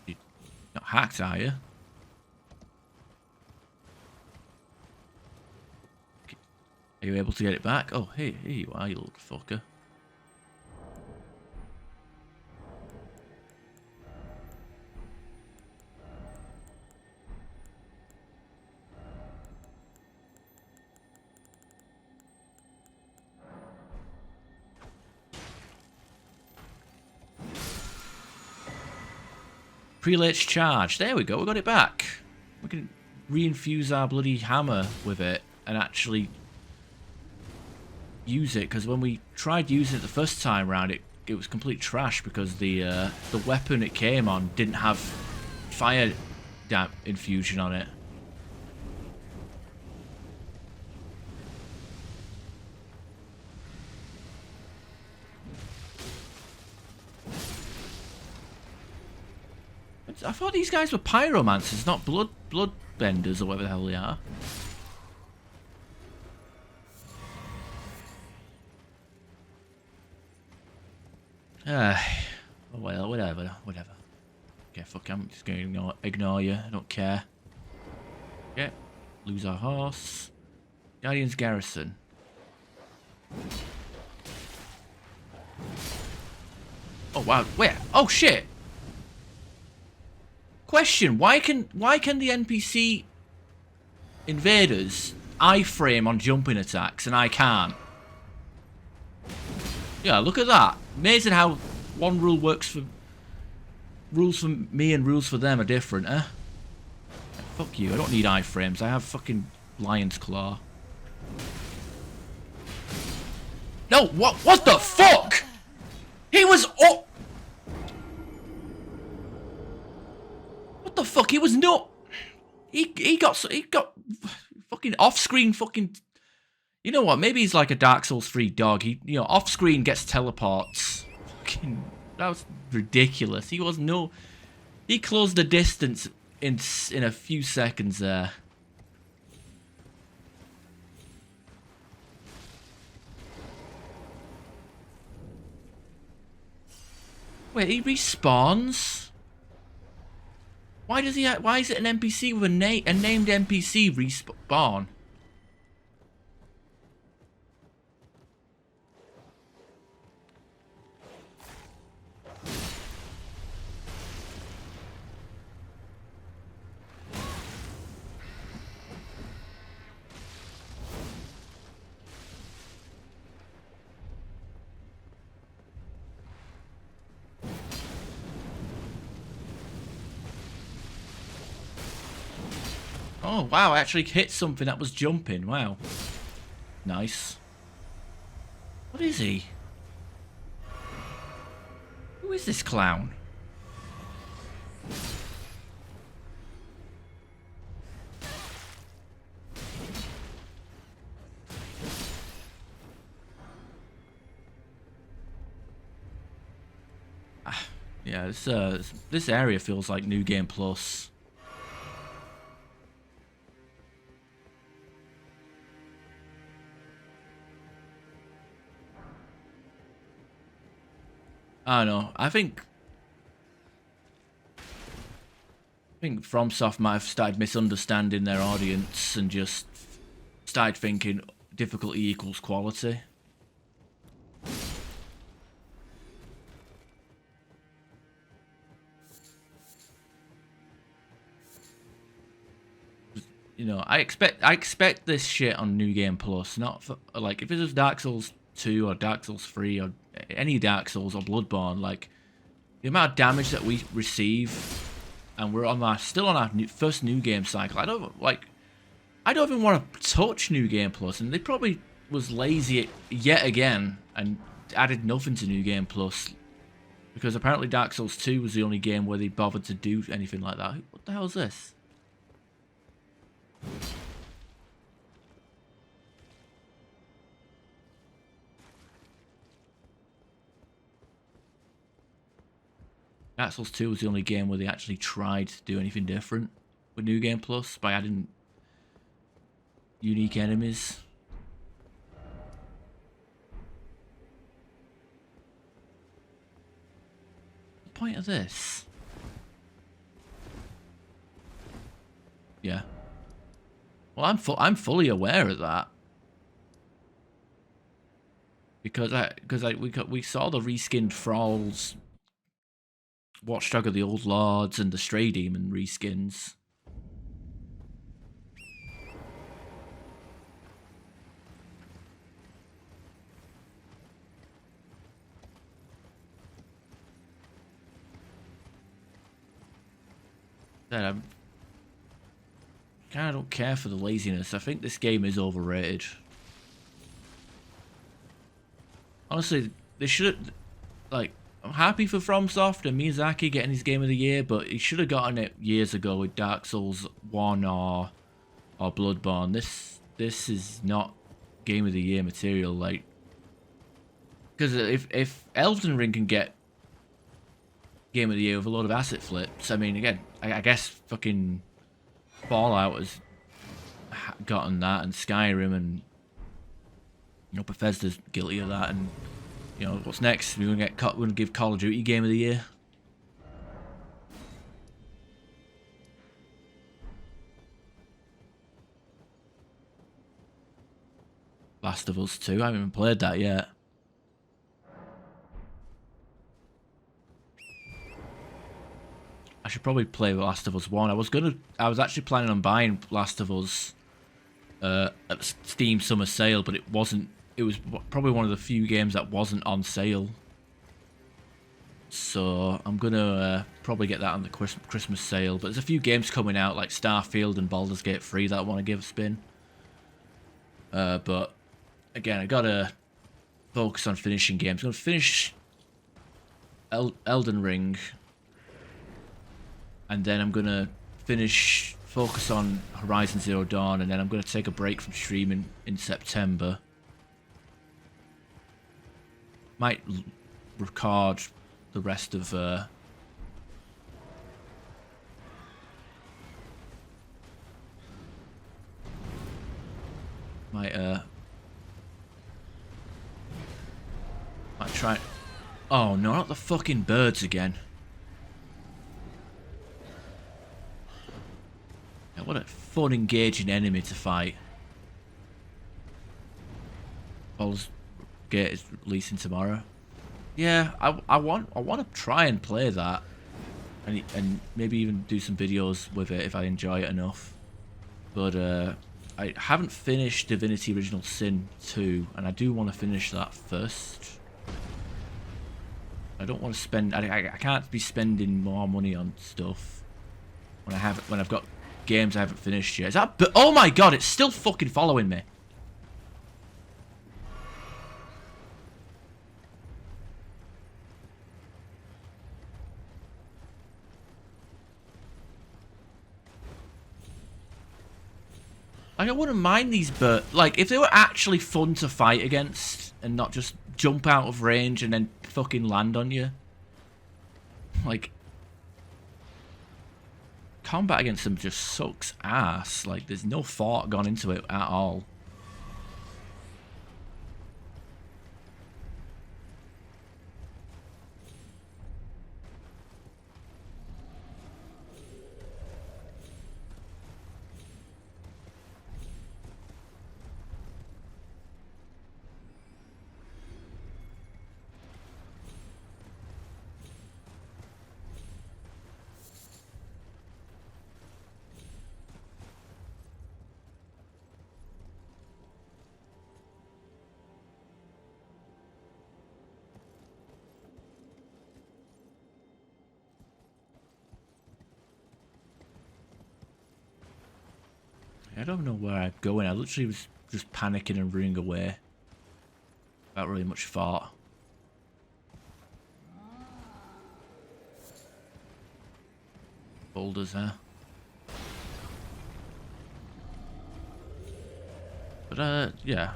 You're not hacked, are you? Are you able to get it back? Oh, hey, here you are, you little fucker. Prelate's charge. There we go, we got it back. We can reinfuse our bloody hammer with it and actually use it, because when we tried using it the first time round, it was complete trash because the weapon it came on didn't have fire infusion on it. I thought these guys were pyromancers, not bloodbenders or whatever the hell they are. Well, whatever. Okay, fuck, I'm just going to ignore you. I don't care. Okay, lose our horse. Guardian's Garrison. Oh, wow. Where? Oh, shit! Question, why can the NPC invaders iframe on jumping attacks and I can't? Yeah, look at that. Amazing how one rule works for... Rules for me and rules for them are different, eh? Fuck you, I don't need iframes. I have fucking Lion's Claw. No, what the fuck? He was... Oh! What the fuck? He was not... He got fucking off-screen fucking... You know what? Maybe he's like a Dark Souls 3 dog. He, you know, off-screen gets teleports. Fucking... That was ridiculous. He was no... He closed the distance in a few seconds there. Wait, he respawns? Why does he? Why is it an NPC with a named NPC respawn? Oh, wow, I actually hit something that was jumping. Wow. Nice. What is he? Who is this clown? Yeah, this area feels like New Game Plus. I don't know. I think FromSoft might have started misunderstanding their audience and just started thinking difficulty equals quality. You know, I expect this shit on New Game Plus, not for, like, if it was Dark Souls 2 or Dark Souls 3 or any Dark Souls or Bloodborne, like, the amount of damage that we receive, and we're still on our first New Game cycle. I don't even want to touch New Game Plus, and they probably was lazy yet again and added nothing to New Game Plus, because apparently Dark Souls 2 was the only game where they bothered to do anything like that. What the hell is this? Dark Souls 2 was the only game where they actually tried to do anything different with New Game Plus by adding unique enemies. What's the point of this? Yeah. Well, I'm fully aware of that. because we saw the reskinned Thralls, Watchdog of the Old Lords, and the Stray Demon reskins. Then I kind of don't care for the laziness. I think this game is overrated. Honestly, they should, like, I'm happy for FromSoft and Miyazaki getting his Game of the Year, but he should have gotten it years ago with Dark Souls 1 or Bloodborne. This is not Game of the Year material, like, because if Elden Ring can get Game of the Year with a load of asset flips, I mean, again, I guess fucking Fallout has gotten that, and Skyrim, and you know, Bethesda's guilty of that, and you know what's next? We're gonna give Call of Duty Game of the Year. Last of Us 2. I haven't even played that yet. I should probably play Last of Us 1. I was actually planning on buying Last of Us at Steam Summer Sale, but it wasn't. It was probably one of the few games that wasn't on sale. So I'm gonna probably get that on the Christmas sale. But there's a few games coming out like Starfield and Baldur's Gate 3 that I want to give a spin. But again, I gotta focus on finishing games. I'm gonna finish Elden Ring. And then I'm going to focus on Horizon Zero Dawn, and then I'm going to take a break from streaming in September. Might record the rest of might try. Oh no, not the fucking birds again. What a fun, engaging enemy to fight. Baldur's Gate is releasing tomorrow. Yeah, I want to try and play that, and maybe even do some videos with it if I enjoy it enough. But I haven't finished Divinity Original Sin 2, and I do want to finish that first. I don't want to spend. I can't be spending more money on stuff when I've got games I haven't finished yet. Is that? Oh my god! It's still fucking following me. Like, I wouldn't mind these birds. Like, if they were actually fun to fight against and not just jump out of range and then fucking land on you. Like, combat against them just sucks ass. Like, there's no thought gone into it at all. I don't know where I'm going. I literally was just panicking and running away. Without really much thought. Boulders, huh? But yeah.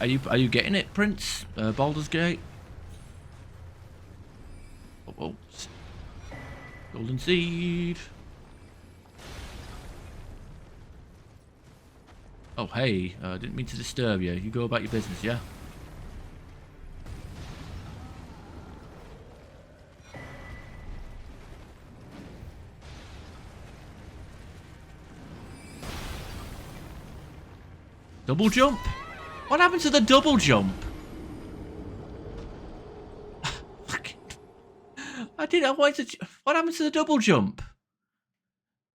Are you getting it, Prince? Baldur's Gate? Oh, Golden Seed. Oh, hey, didn't mean to disturb you. You go about your business, yeah? Double jump? What happened to the double jump? What happened to the double jump?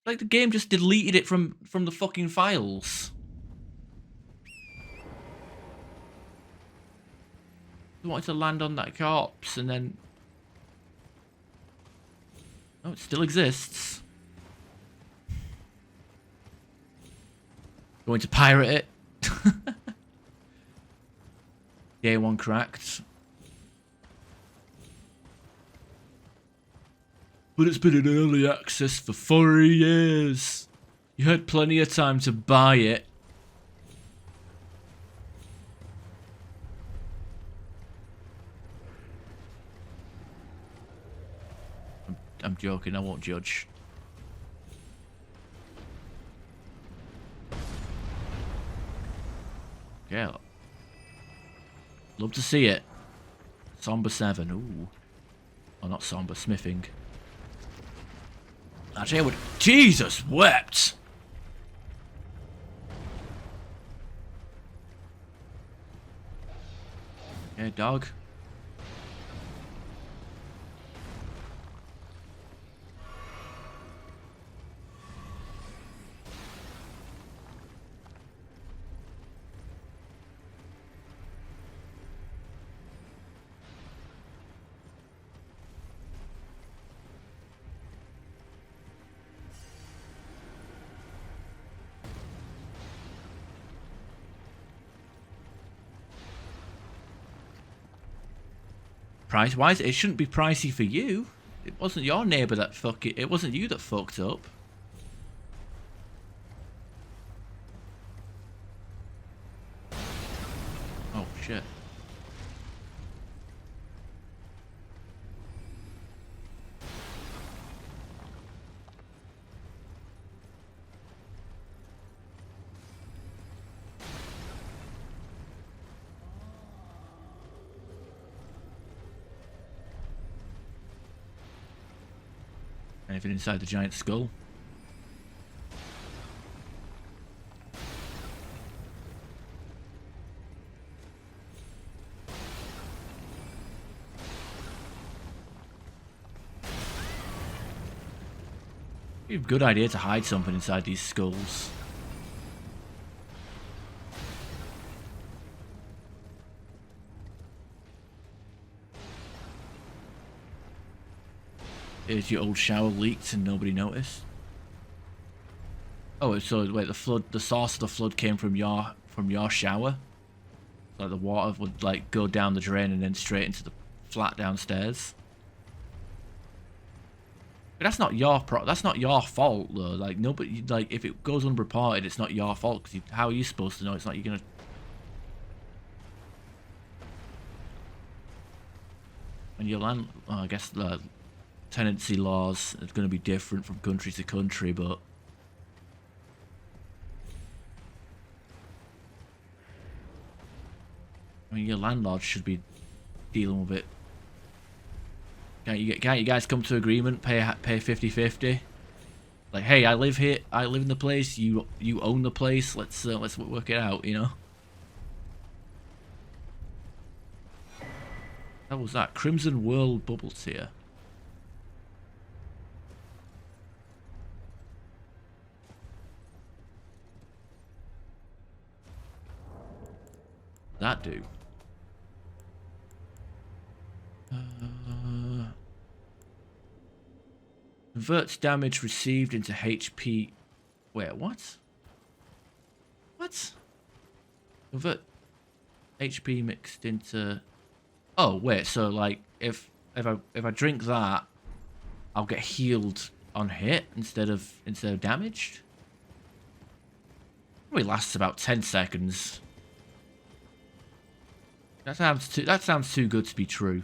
Like the game just deleted it from the fucking files. I wanted to land on that corpse and then... Oh, it still exists. Going to pirate it. Game 1 cracked. But it's been in early access for 4 years. You had plenty of time to buy it. I'm joking, I won't judge. Yeah. Love to see it. Somber 7, ooh. Oh, not somber, smithing. Actually, I would... Jesus wept! Okay, dog. Price wise, it shouldn't be pricey for you. It wasn't your neighbour that it wasn't you that fucked up. Oh shit. Anything inside the giant skull? Be a good idea to hide something inside these skulls. Is your old shower leaked and nobody noticed? Oh, so wait, the source of the flood came from your shower? Like the water would like go down the drain and then straight into the flat downstairs? But that's not your fault though. Like nobody, like if it goes unreported, it's not your fault. Cause how are you supposed to know? It's not you're gonna. And your land, I guess the tenancy laws are going to be different from country to country, but I mean, your landlord should be dealing with it. Can't you guys come to agreement? Pay 50-50. Like, hey, I live here. I live in the place. You own the place. Let's work it out. You know. What was that? Crimson World bubble tier. That do. Converts damage received into HP. Wait, what? What? Convert HP mixed into. Oh wait, so like if I drink that, I'll get healed on hit instead of damaged. Probably lasts about 10 seconds. That sounds too good to be true.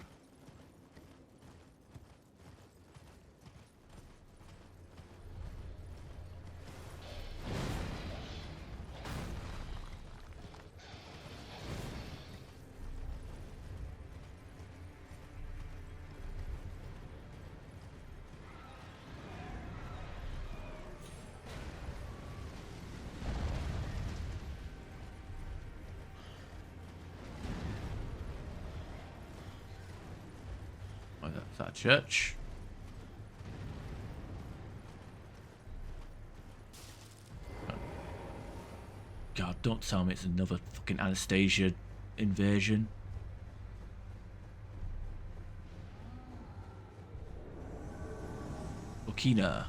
Is that a church? don't tell me it's another fucking Anastasia invasion. Okina.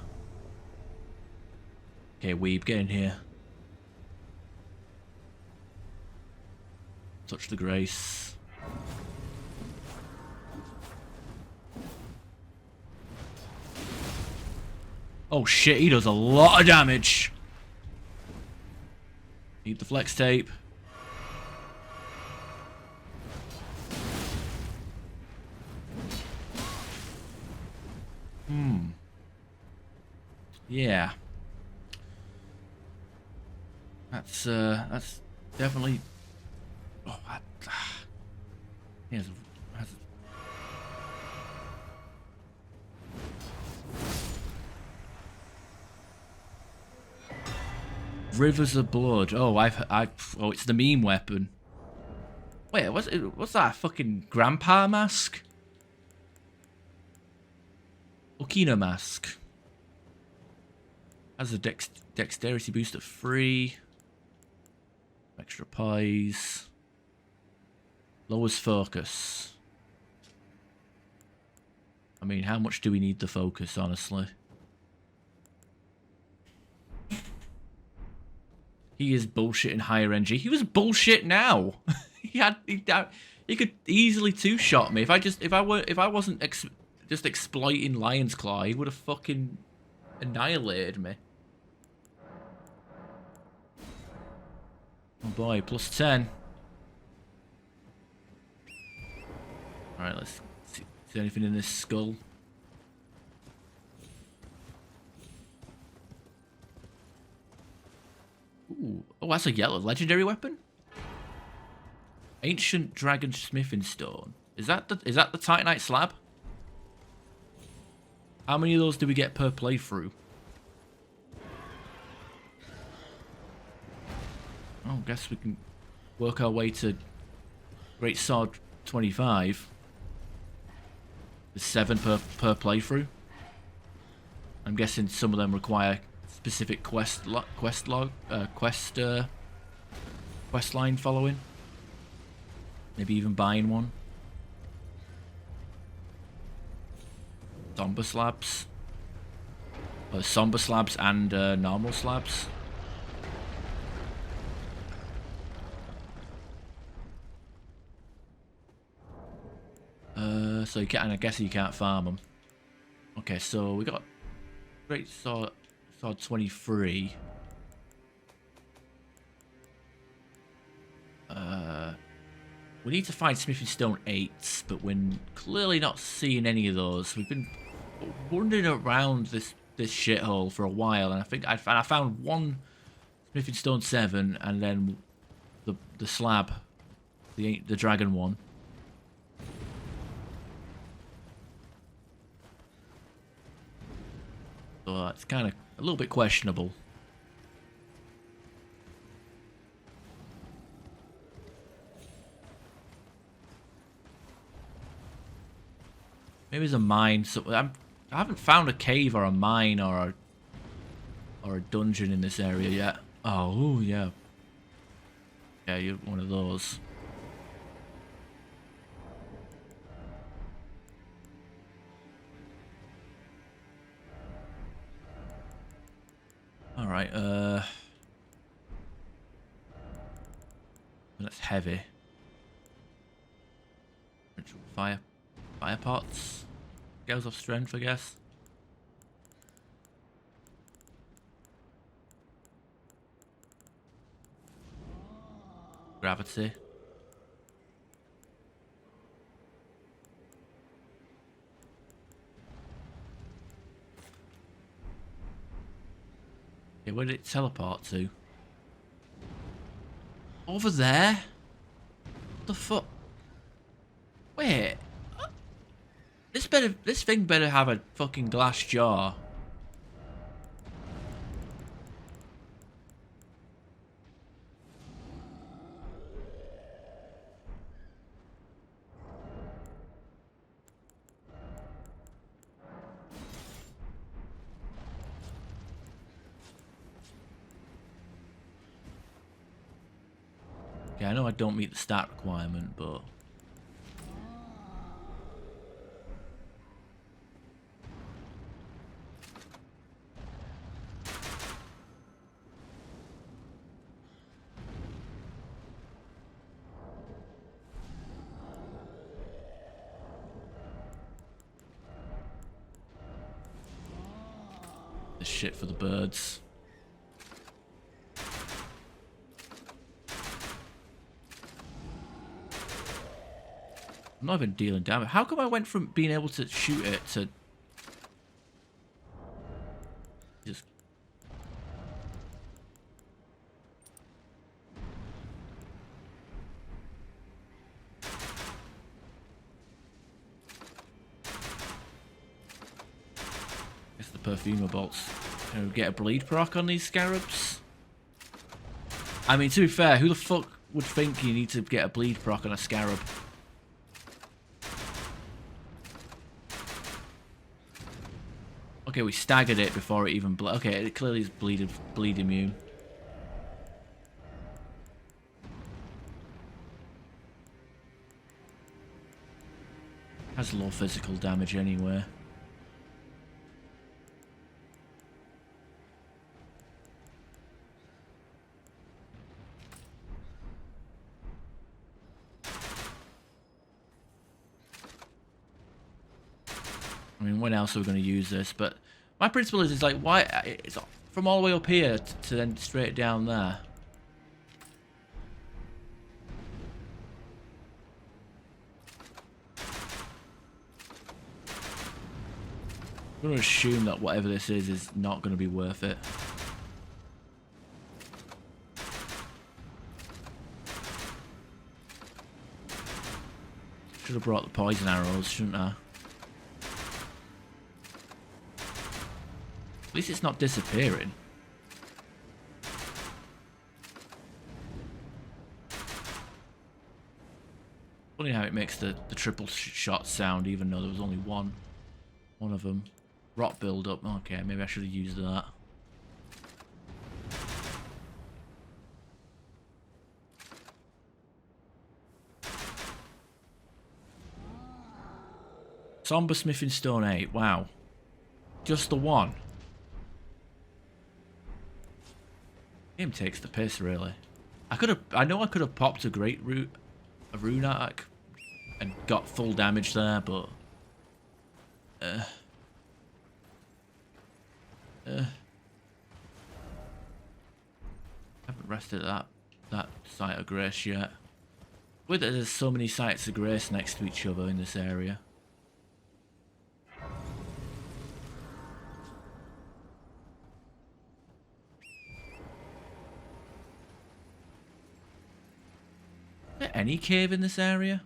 Okay, weeb, get in here. Touch the grace. Oh shit, he does a lot of damage. Need the flex tape. Yeah. That's definitely. Oh, he has Rivers of Blood. Oh, oh, it's the meme weapon. Wait, what's that? A fucking grandpa mask? Okina mask. Has a dexterity boost at 3. Extra pies. Lowers focus. I mean, how much do we need the focus, honestly? He is bullshitting higher NG. He was bullshit now. he could easily two-shot me if I wasn't just exploiting Lion's Claw. He would have fucking annihilated me. Oh boy, plus 10. Alright, let's see if there's anything in this skull. Ooh. Oh, that's a yellow legendary weapon? Ancient Dragon Smithing Stone. Is that the Titanite slab? How many of those do we get per playthrough? Oh, guess we can work our way to Great Sword 25. There's 7 per playthrough. I'm guessing some of them require specific quest line following. Maybe even buying one. Somber slabs. Somber slabs and normal slabs. So you can't, I guess you can't farm them. Okay, so we got Great Sword 23. We need to find Smithing Stone 8s, but we're clearly not seeing any of those. We've been wandering around this shithole for a while, and I think I found one Smithing Stone 7, and then the slab, the dragon one. So it's kind of a little bit questionable. Maybe there's a mine. So I haven't found a cave or a mine or a dungeon in this area yet. Oh, ooh, yeah. Yeah, you're one of those. Alright, that's heavy. Fire pots. Scales of strength, I guess. Gravity. Okay, where did it teleport to? Over there? What the fuck? Wait. This thing better have a fucking glass jaw. Yeah, I know I don't meet the stat requirement, but... This shit for the birds. I'm not even dealing damage. How come I went from being able to shoot it to... just... Guess the perfumer bolts. Can we get a bleed proc on these scarabs? I mean, to be fair, who the fuck would think you need to get a bleed proc on a scarab? Okay, we staggered it before it even okay, it clearly is bleed immune. Has low physical damage anyway. I mean, when else are we going to use this? But my principle is like, why? It's from all the way up here to then straight down there. I'm going to assume that whatever this is not going to be worth it. Should have brought the poison arrows, shouldn't I? At least it's not disappearing. Funny how it makes the triple shot sound even though there was only one of them. Rot build up. Okay, maybe I should have used that. Somber Smithing Stone 8. Wow. Just the one. Game takes the piss, really. I know I could have popped a rune attack and got full damage there, but haven't rested at that site of grace yet. With it, there's so many sites of grace next to each other in this area. Is there any cave in this area?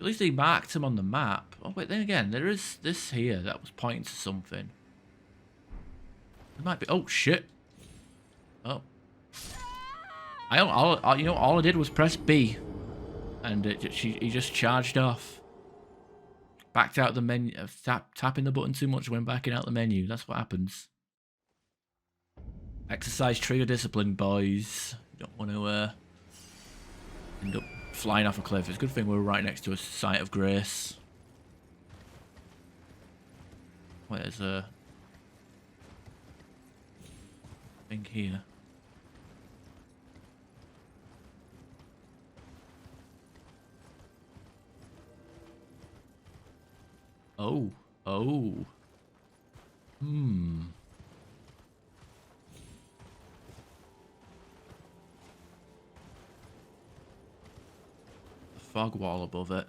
At least they marked them on the map. Oh wait, then again, there is this here that was pointing to something. It might be. Oh shit! Oh, you know, all I did was press B, and he just charged off. Backed out the menu. Tapping the button too much when backing out the menu. That's what happens. Exercise trigger discipline, boys. You don't want to end up flying off a cliff. It's a good thing we're right next to a site of grace. Wait, there's a thing here. Oh. Fog wall above it.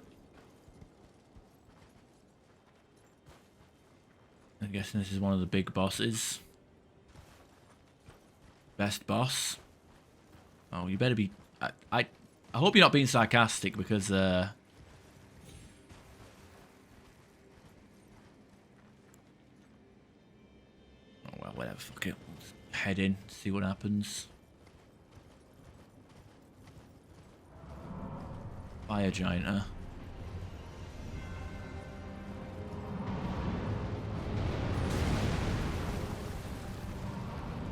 I'm guessing this is one of the big bosses. Best boss. Oh, you better be... I hope you're not being sarcastic because... Oh well, whatever, fuck it. Let's head in, see what happens. Fire giant, huh?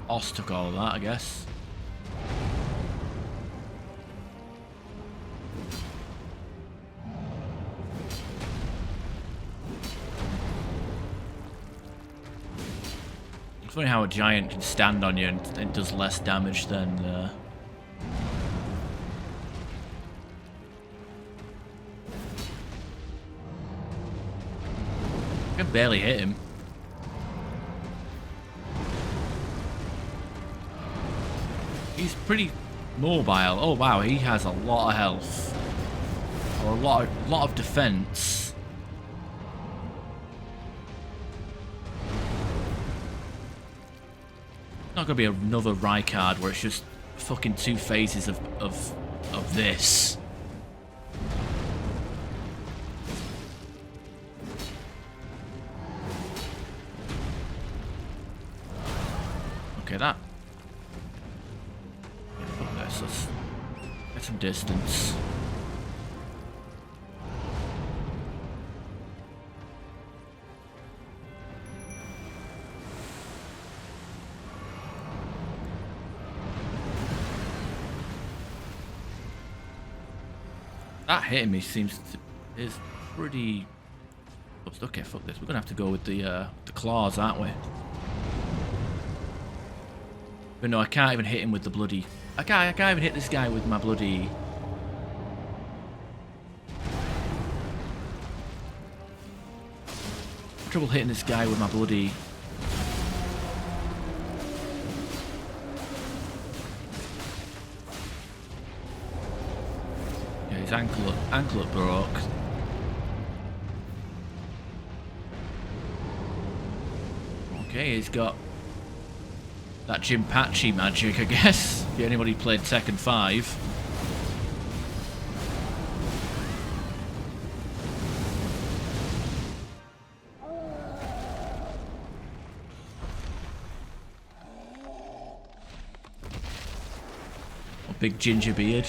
Oz took all of that, I guess. funny how a giant can stand on you and it does less damage than... I can barely hit him. He's pretty mobile. Oh wow, he has a lot of health. Or a lot of defense. Not gonna be another Rykard where it's just fucking 2 phases of this. Okay, that. Yeah, fuck this. Let's get some distance. That hitting me seems to, is pretty. Oops, okay, fuck this. We're gonna have to go with the claws, aren't we? But no, I can't even hit him with the bloody. I can't even hit this guy with my bloody. Trouble hitting this guy with my bloody. Yeah, his anklet broke. Okay, he's got that Jinpachi magic, I guess. If anybody played Tekken 5. A big ginger beard.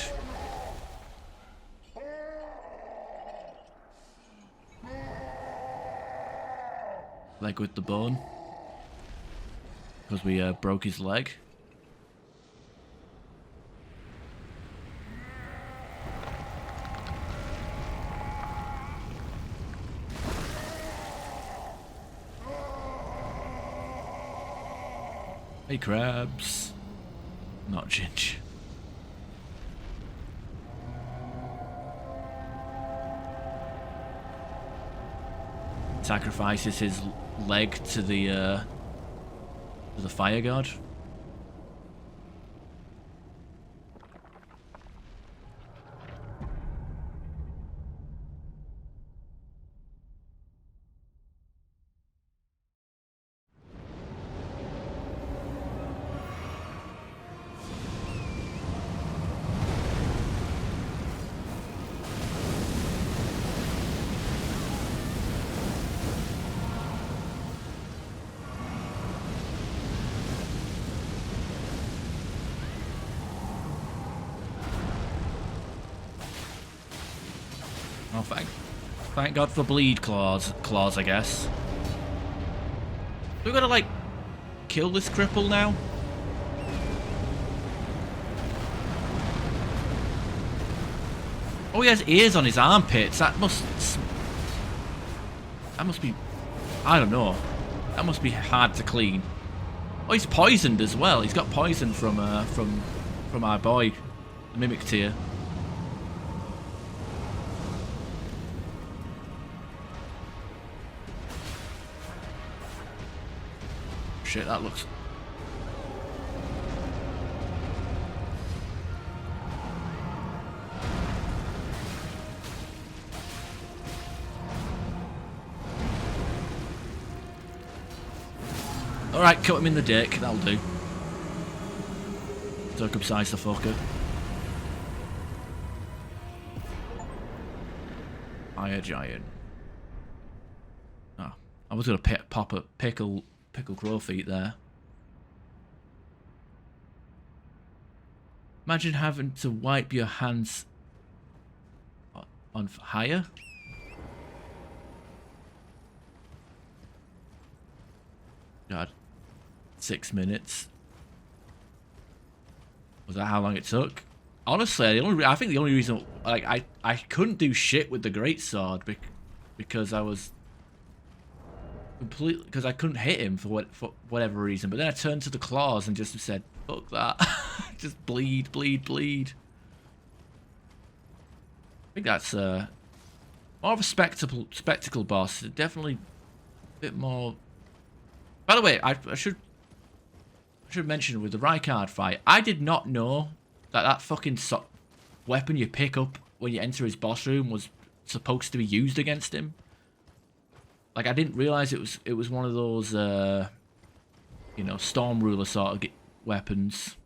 Leg with the bone. Because we broke his leg. Hey crabs. Not Ginge. Sacrifices his leg to the fire god. Oh, thank God for bleed claws, I guess. We gotta, like, kill this cripple now? Oh, he has ears on his armpits. That must be, I don't know. That must be hard to clean. Oh, he's poisoned as well. He's got poison from our boy, the Mimic Tier. Shit, that looks... Alright, cut him in the dick, that'll do. Circumcise the fucker. Fire giant. Oh, I was gonna pop a pickle crow feet there. Imagine having to wipe your hands on higher. God, 6 minutes. Was that how long it took? Honestly, I think the only reason, like, I couldn't do shit with the greatsword because I was completely because I couldn't hit him for whatever reason. But then I turned to the claws and just said, "Fuck that!" Just bleed, bleed, bleed. I think that's more of a spectacle boss. Definitely a bit more. By the way, I should mention with the Rykard fight, I did not know that fucking weapon you pick up when you enter his boss room was supposed to be used against him. Like, I didn't realize it was one of those, you know, Storm Ruler sort of weapons.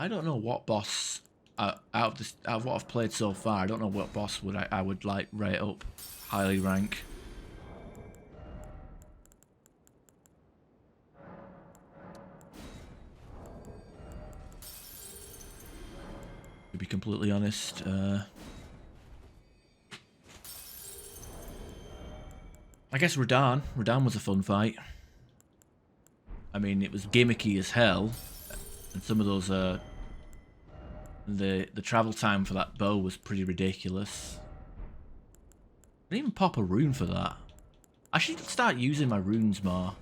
I don't know what boss out of what I've played so far. I don't know what boss I would like rate up highly rank. To be completely honest, I guess Radahn. Radahn was a fun fight. I mean, it was gimmicky as hell, and some of those the travel time for that bow was pretty ridiculous. I didn't even pop a rune for that. I should start using my runes more.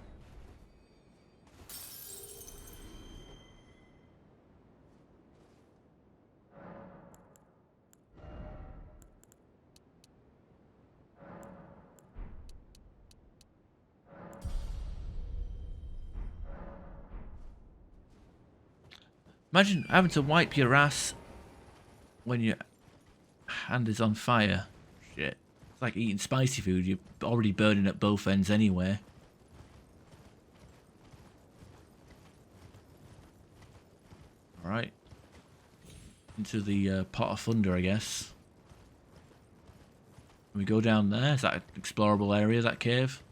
Imagine having to wipe your ass when your hand is on fire. Shit. It's like eating spicy food. You're already burning at both ends anyway. Alright. Into the pot of thunder, I guess. Can we go down there? Is that an explorable area, that cave?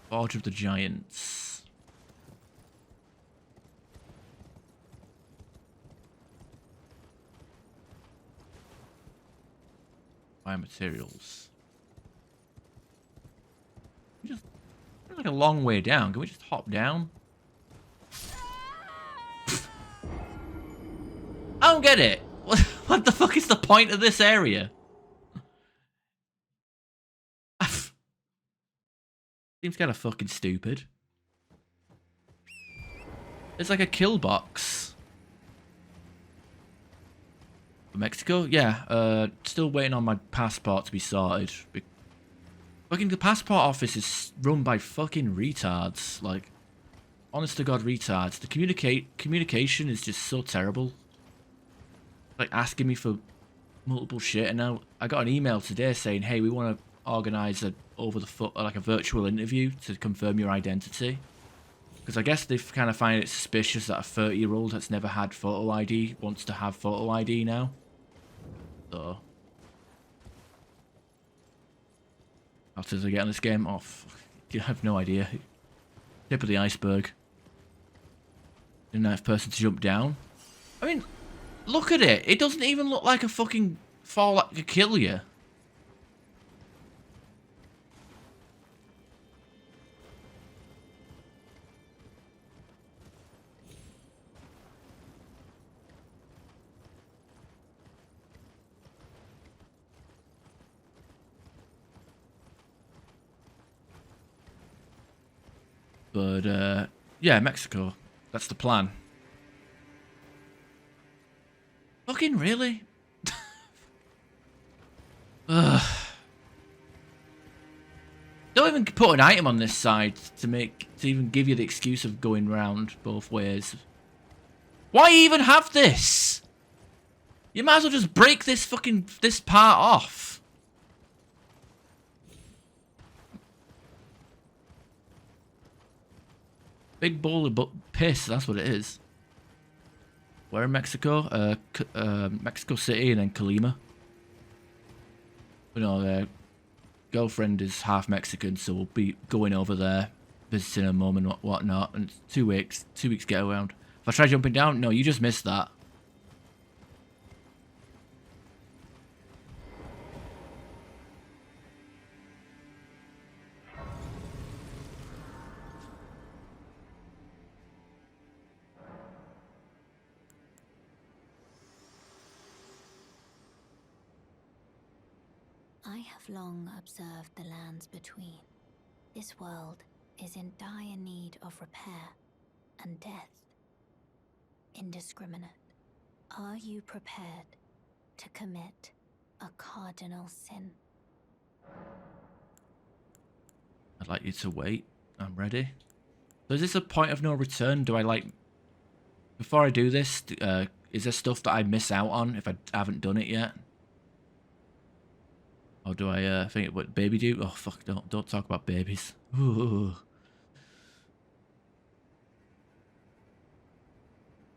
Forge of the Giants. Biomaterials. Just like a long way down. Can we just hop down? I don't get it. What the fuck is the point of this area? Seems kind of fucking stupid. It's like a kill box. Mexico? Yeah, still waiting on my passport to be sorted. Fucking the passport office is run by fucking retards. Like, honest to God retards. The communication is just so terrible. Like, asking me for multiple shit, and now I got an email today saying, hey, we want to organise a virtual interview to confirm your identity. Because I guess they kind of find it suspicious that a 30-year-old that's never had photo ID wants to have photo ID now. So, how does I get on this game? Oh, I have no idea. Tip of the iceberg. Didn't have person to jump down. I mean, look at it. It doesn't even look like a fucking fall that could kill you. But, yeah, Mexico. That's the plan. Fucking really? Ugh. Don't even put an item on this side to even give you the excuse of going round both ways. Why even have this? You might as well just break this part off. Big bowl of piss, that's what it is. Where in Mexico? Mexico City and then Colima. You know, their girlfriend is half Mexican, so we'll be going over there visiting her mum and whatnot, and it's 2 weeks. 2 weeks get around. If I try jumping down, no, you just missed that. I have long observed the lands between. This world is in dire need of repair and death. Indiscriminate. Are you prepared to commit a cardinal sin? I'd like you to wait. I'm ready. So is this a point of no return? Do I like... Before I do this, is there stuff that I miss out on if I haven't done it yet? Or do I think what baby do? Oh fuck! Don't talk about babies. Ooh.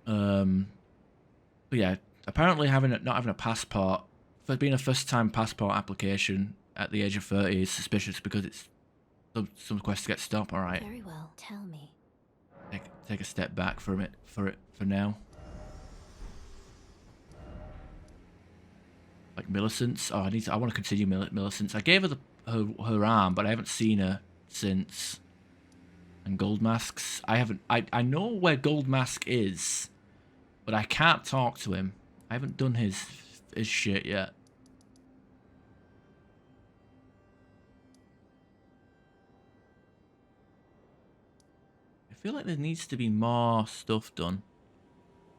But yeah, apparently not having a passport for being a first-time passport application at the age of 30 is suspicious because it's some quest to get stopped. All right. Very well. Tell me. Take a step back from it for now. Like Millicent's. Oh, I want to continue Millicent's. I gave her her arm, but I haven't seen her since. And Gold Mask's. I know where Gold Mask is, but I can't talk to him. I haven't done his shit yet. I feel like there needs to be more stuff done.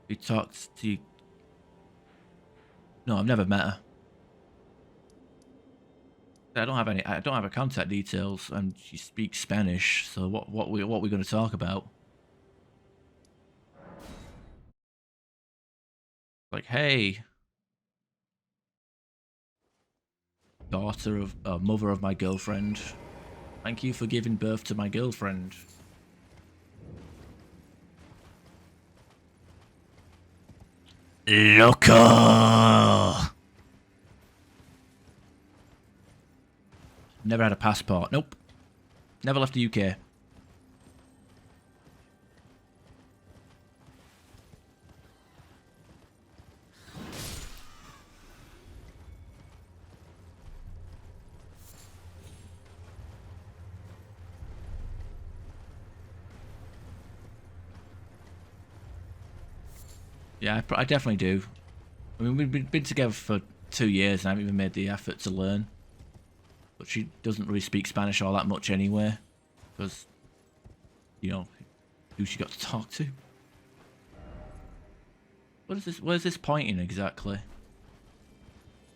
We talked to... No, I've never met her. I don't have her contact details, and she speaks Spanish. So what we going to talk about? Like, hey, daughter of mother of my girlfriend. Thank you for giving birth to my girlfriend. Loco. Never had a passport. Nope. Never left the UK. Yeah, I definitely do. I mean, we've been together for 2 years and I haven't even made the effort to learn. But she doesn't really speak Spanish all that much anyway. Because, you know, who she got to talk to. What is this? Where's this pointing exactly?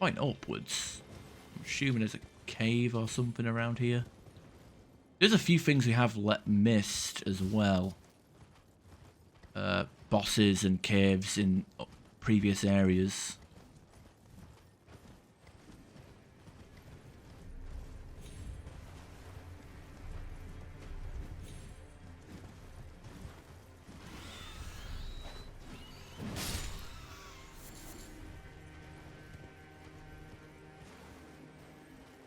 Pointing upwards. I'm assuming there's a cave or something around here. There's a few things we have missed as well. Bosses and caves in previous areas.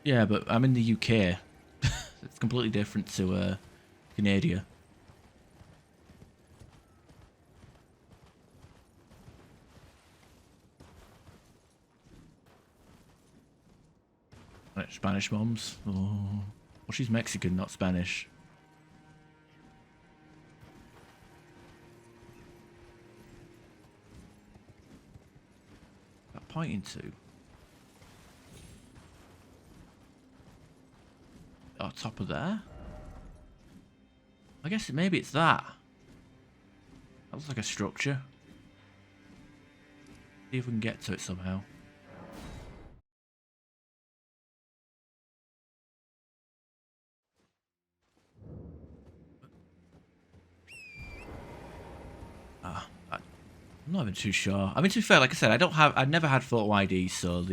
Yeah, but I'm in the UK. It's completely different to Canada. Right, Spanish moms. Oh. Well, she's Mexican, not Spanish. What's that pointing to? Oh, top of there? I guess maybe it's that. That looks like a structure. See if we can get to it somehow. I'm not even too sure. I mean, to be fair, like I said, I've never had photo ID, so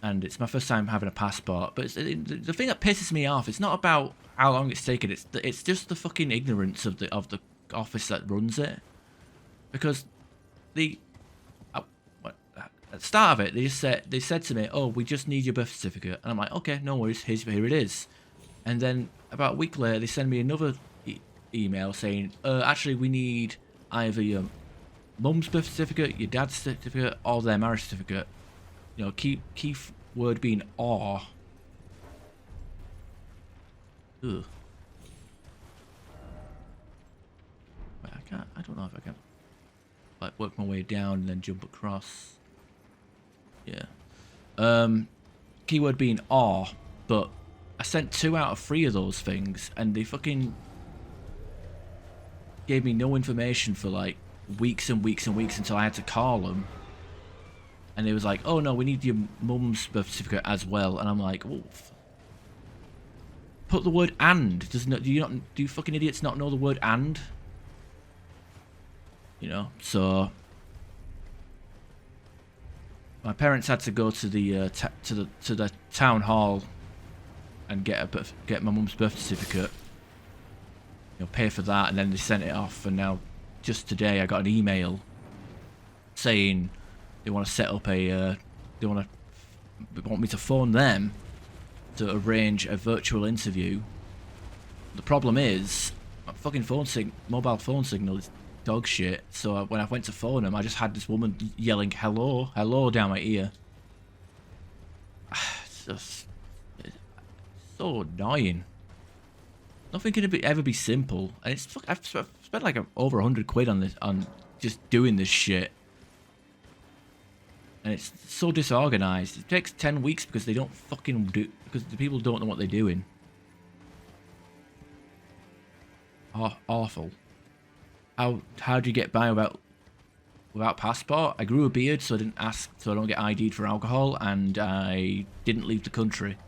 and it's my first time having a passport. But the thing that pisses me off, it's not about how long it's taken. It's just the fucking ignorance of the office that runs it. Because at the start of it, they said to me, "Oh, we just need your birth certificate," and I'm like, "Okay, no worries. Here it is." And then about a week later, they send me another email saying, actually, we need either your mum's birth certificate, your dad's certificate, or their marriage certificate. You know, key word being or. Ugh. Wait, I don't know if I can, like, work my way down and then jump across. Yeah. Keyword being or, but I sent 2 out of 3 of those things, and they fucking gave me no information for like weeks and weeks and weeks until I had to call them. And they was like, oh no, we need your mum's birth certificate as well. And I'm like, oh, put the word and. Do you fucking idiots not know the word and? You know, so my parents had to go to the to the town hall and get my mum's birth certificate. You know, pay for that, and then they sent it off. And now, just today, I got an email saying they want to set up a. They want me to phone them to arrange a virtual interview. The problem is, my fucking mobile phone signal is dog shit. So when I went to phone them, I just had this woman yelling "hello, hello" down my ear. It's just so annoying. Nothing can ever be simple, and it's I've spent like over 100 quid on this, on just doing this shit, and it's so disorganized. It takes 10 weeks because they don't fucking do, because the people don't know what they're doing. Oh, awful. How do you get by without passport? I grew a beard, so I didn't ask, so I don't get ID'd for alcohol, and I didn't leave the country.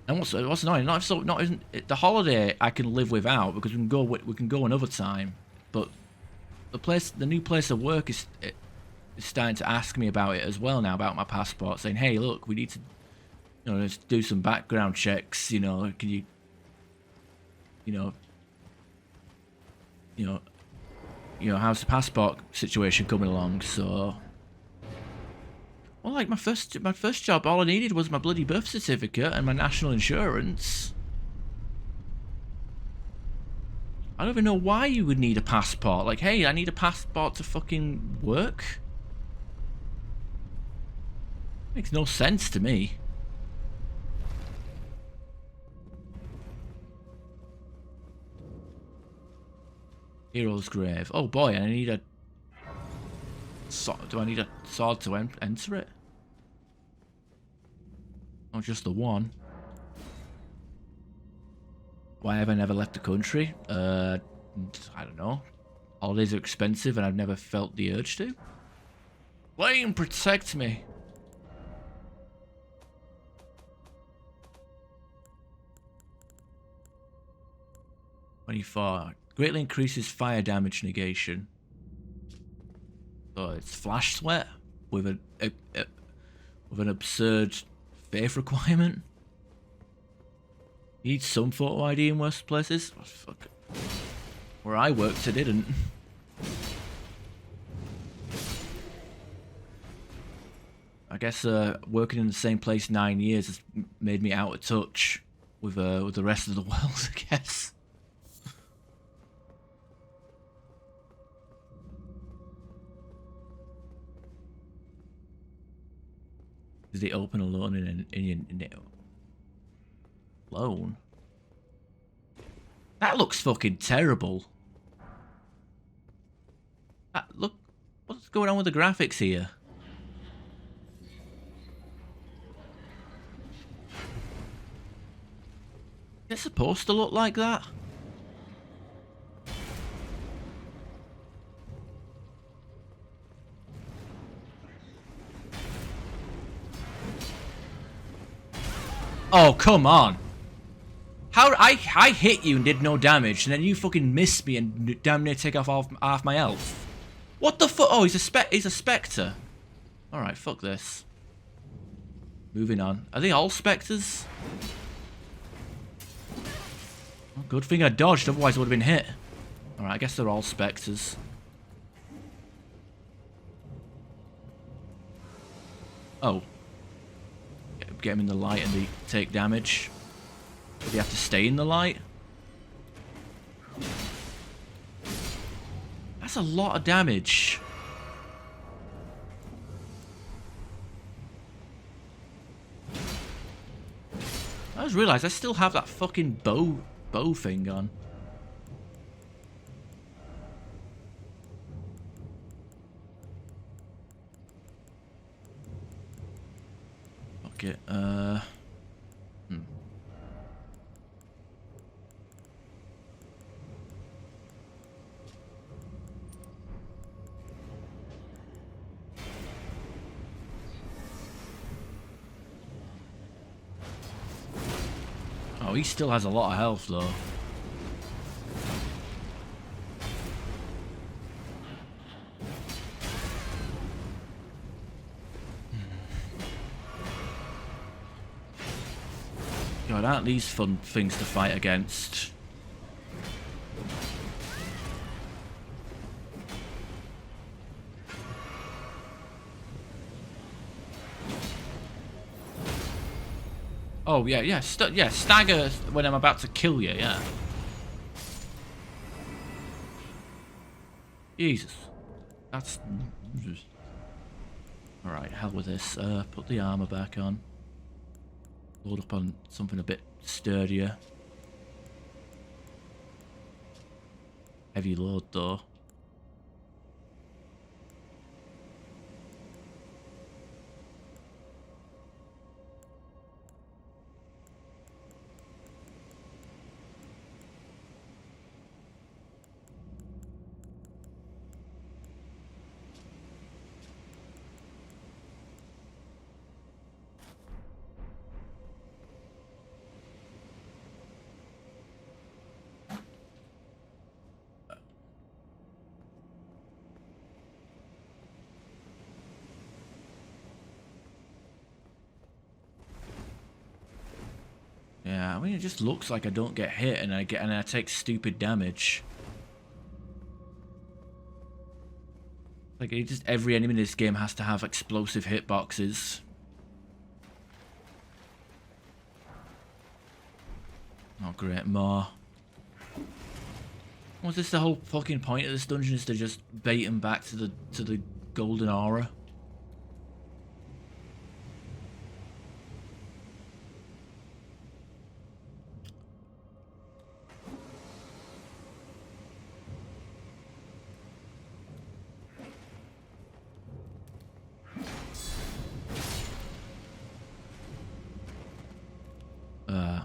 And what's annoying? The holiday I can live without because we can go another time. But the new place of work is starting to ask me about it as well now, about my passport, saying, "Hey, look, we need to, you know, let's do some background checks. You know, can you, you know, how's the passport situation coming along?" So. Well, like my first job, all I needed was my bloody birth certificate and my national insurance. I don't even know why you would need a passport. Like, hey, I need a passport to fucking work. Makes no sense to me. Hero's grave. Oh boy, I need a. Do I need a sword to enter it? Or just the one? Why have I never left the country? I don't know. Holidays are expensive and I've never felt the urge to. Flame, protect me! "24. Greatly increases fire damage negation." So it's flash sweat with an absurd faith requirement. You need some photo ID in worse places. Oh, fuck. Where I worked, it didn't. I guess working in the same place 9 years has made me out of touch with the rest of the world, I guess. Is they open alone in it? Alone? That looks fucking terrible. Look, what's going on with the graphics here? Is it supposed to look like that? Oh, come on. How I hit you and did no damage, and then you fucking missed me and damn near take off half my health. What the fuck? Oh, he's a spectre. Alright, fuck this. Moving on. Are they all spectres? Oh, good thing I dodged, otherwise I would have been hit. Alright, I guess they're all spectres. Oh. get them in the light and they take damage. But they have to stay in the light. That's a lot of damage. I just realised I still have that fucking bow thing on. Okay, Oh, he still has a lot of health, though. God, aren't these fun things to fight against? Oh, yeah, yeah, yeah, stagger when I'm about to kill you, yeah. Jesus. That's... Alright, hell with this. Put the armor back on. Load up on something a bit sturdier. Heavy load, though. Yeah, I mean, it just looks like I don't get hit and I take stupid damage. Like, every enemy in this game has to have explosive hitboxes. Oh, great, more. Was this the whole fucking point of this dungeon, is to just bait him back to the golden aura?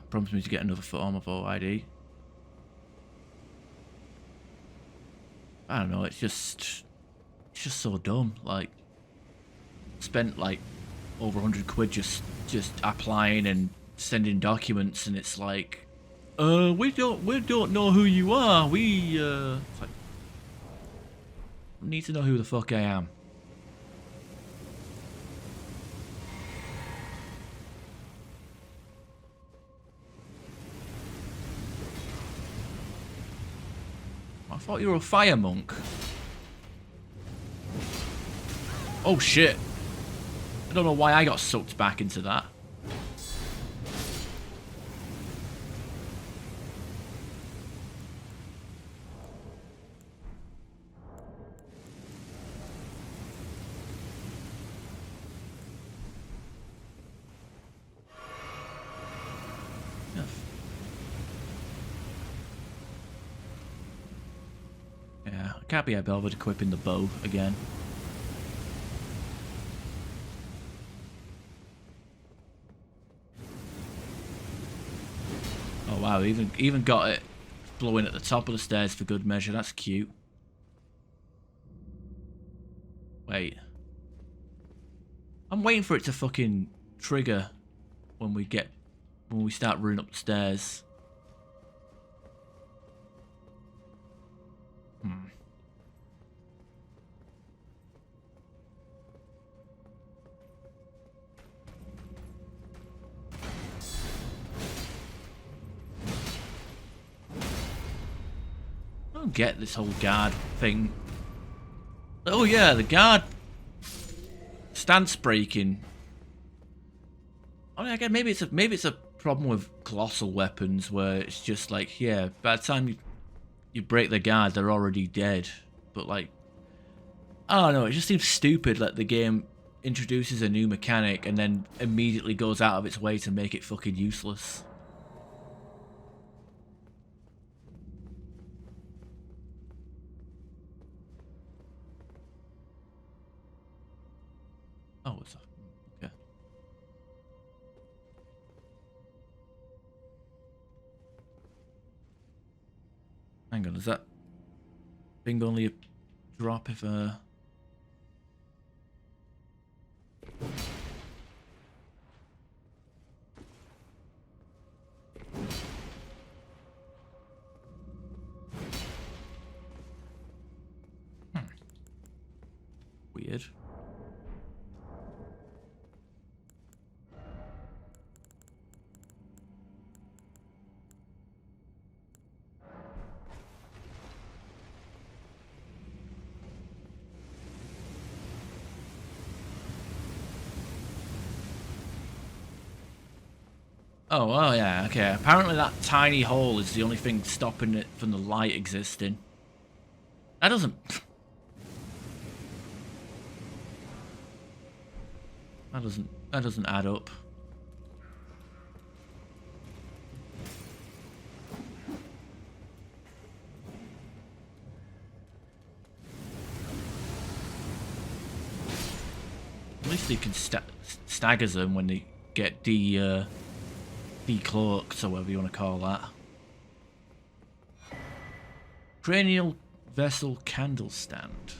Prompts me to get another form of OID. I don't know, it's just so dumb. Like, spent like over 100 quid just applying and sending documents, and it's like, we don't know who you are. It's like, I need to know who the fuck I am. I thought you were a fire monk. Oh shit. I don't know why I got sucked back into that. Yeah, I can't be bothered equipping the bow again. Oh wow, even got it blowing at the top of the stairs for good measure. That's cute. Wait. I'm waiting for it to fucking trigger when we start running up the stairs. I don't get this whole guard thing. Oh yeah, the guard stance breaking. I mean, again, maybe it's a problem with colossal weapons where it's just like, yeah, by the time you break the guard, they're already dead. But like, I don't know, it just seems stupid that the game introduces a new mechanic and then immediately goes out of its way to make it fucking useless. Oh, what's that? Okay. Hang on, is that thing only a drop if weird. Oh yeah, okay. Apparently that tiny hole is the only thing stopping it from the light existing. That doesn't... That doesn't add up. At least they can staggers them when they get decloaked, or whatever you want to call that. Cranial vessel candle stand.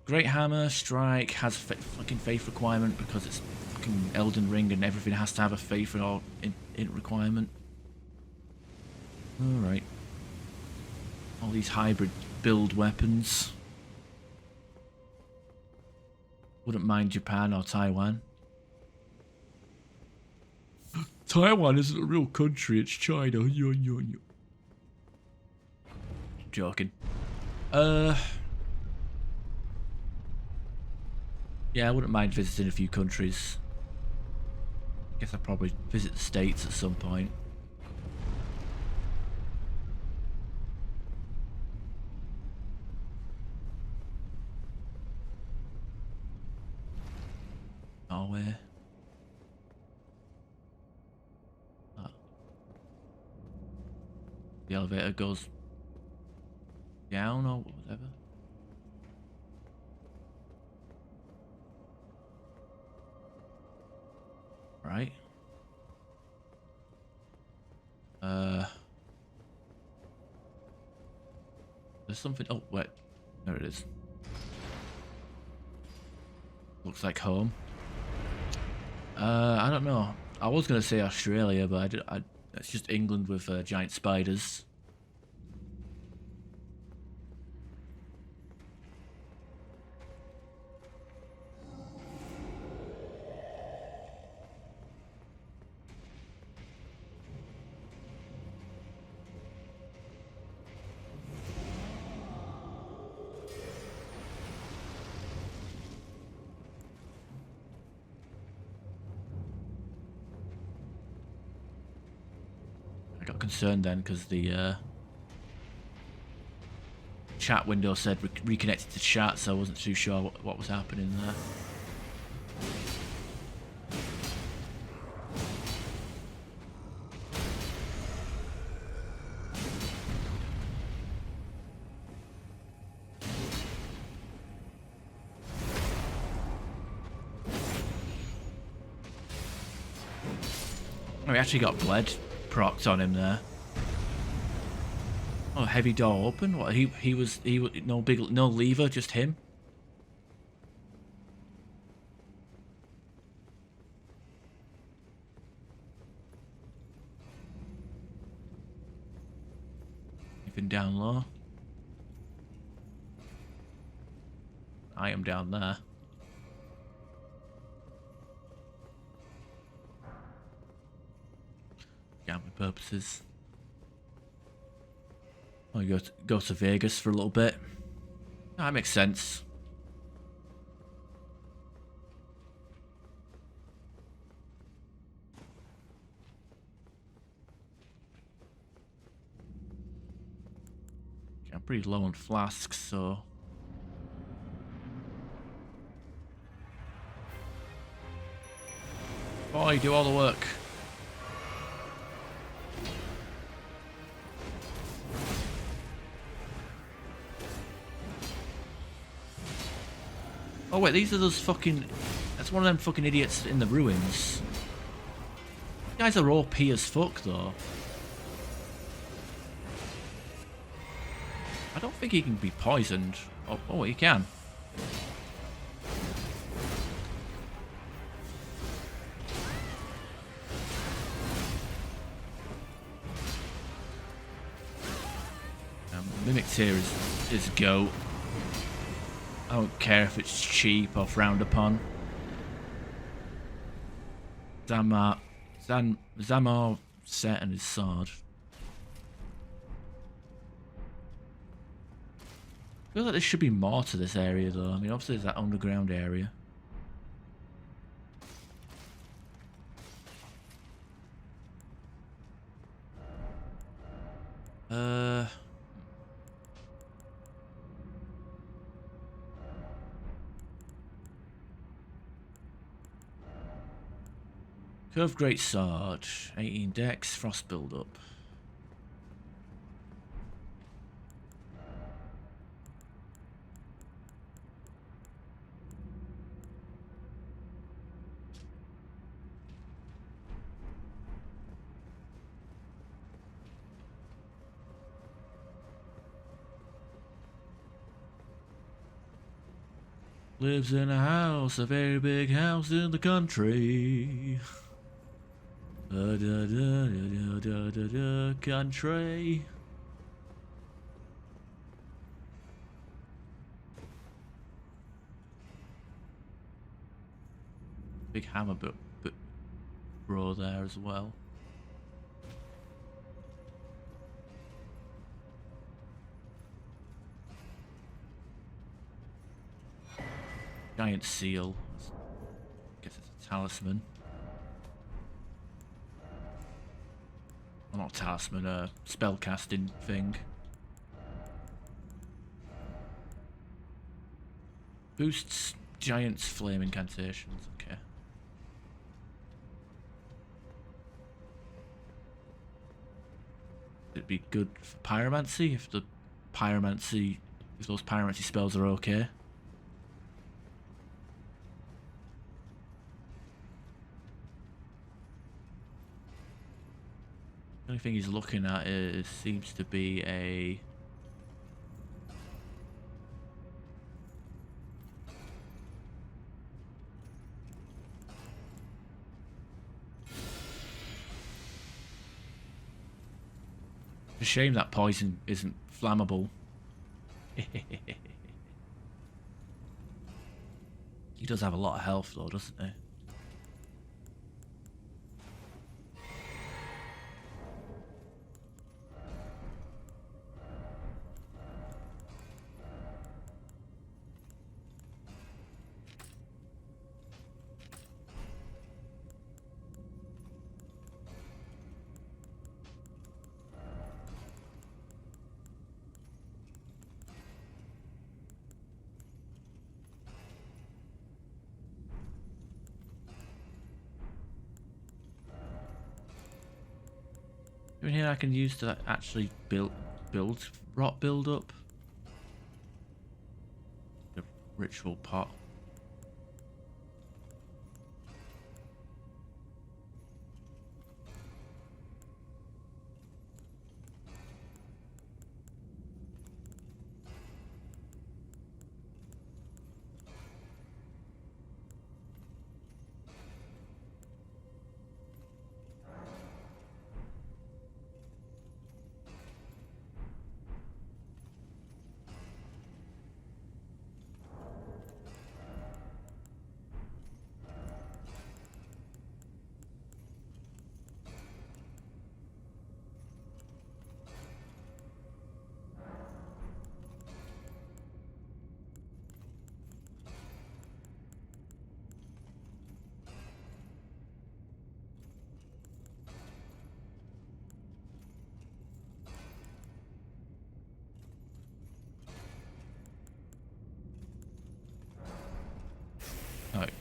Great hammer strike has a fucking faith requirement because it's fucking Elden Ring and everything has to have a faith or in requirement. All right. All these hybrid build weapons. Wouldn't mind Japan or Taiwan. Taiwan isn't a real country, it's China. Joking. Yeah, I wouldn't mind visiting a few countries. Guess I'd probably visit the States at some point. Norway. Oh. The elevator goes down or whatever. Right. There's something. Oh, wait. There it is. Looks like home. I don't know. I was gonna say Australia, but it's just England with giant spiders. Concerned then because the chat window said reconnected to chat, so I wasn't too sure what was happening there. Oh, we actually got bled procced on him there. Oh, heavy door open. What? He was no lever, just him. Anything down low? I am down there. Gambling purposes. Oh, you go to Vegas for a little bit. Oh, that makes sense. pretty low on flasks, so... Boy, do all the work. Oh wait, these are those fucking... That's one of them fucking idiots in the ruins. These guys are OP as fuck, though. I don't think he can be poisoned. Oh, he can. Mimic tier is GOAT. I don't care if it's cheap or frowned upon. Zamar set and his sword. I feel like there should be more to this area though. I mean, obviously there's that underground area. Curved Great Sword, 18 dex, frost build up. Lives in a house, a very big house in the country. Country. Big hammer bro there as well. Giant seal. Guess it's a talisman. Well, not talisman, a spellcasting thing. Boosts giant's flame incantations, okay. It'd be good for pyromancy if those pyromancy spells are okay. The only thing he's looking at seems to be a... It's a shame that poison isn't flammable. He does have a lot of health though, doesn't he? In here I can use to actually build rot build up. The ritual pot.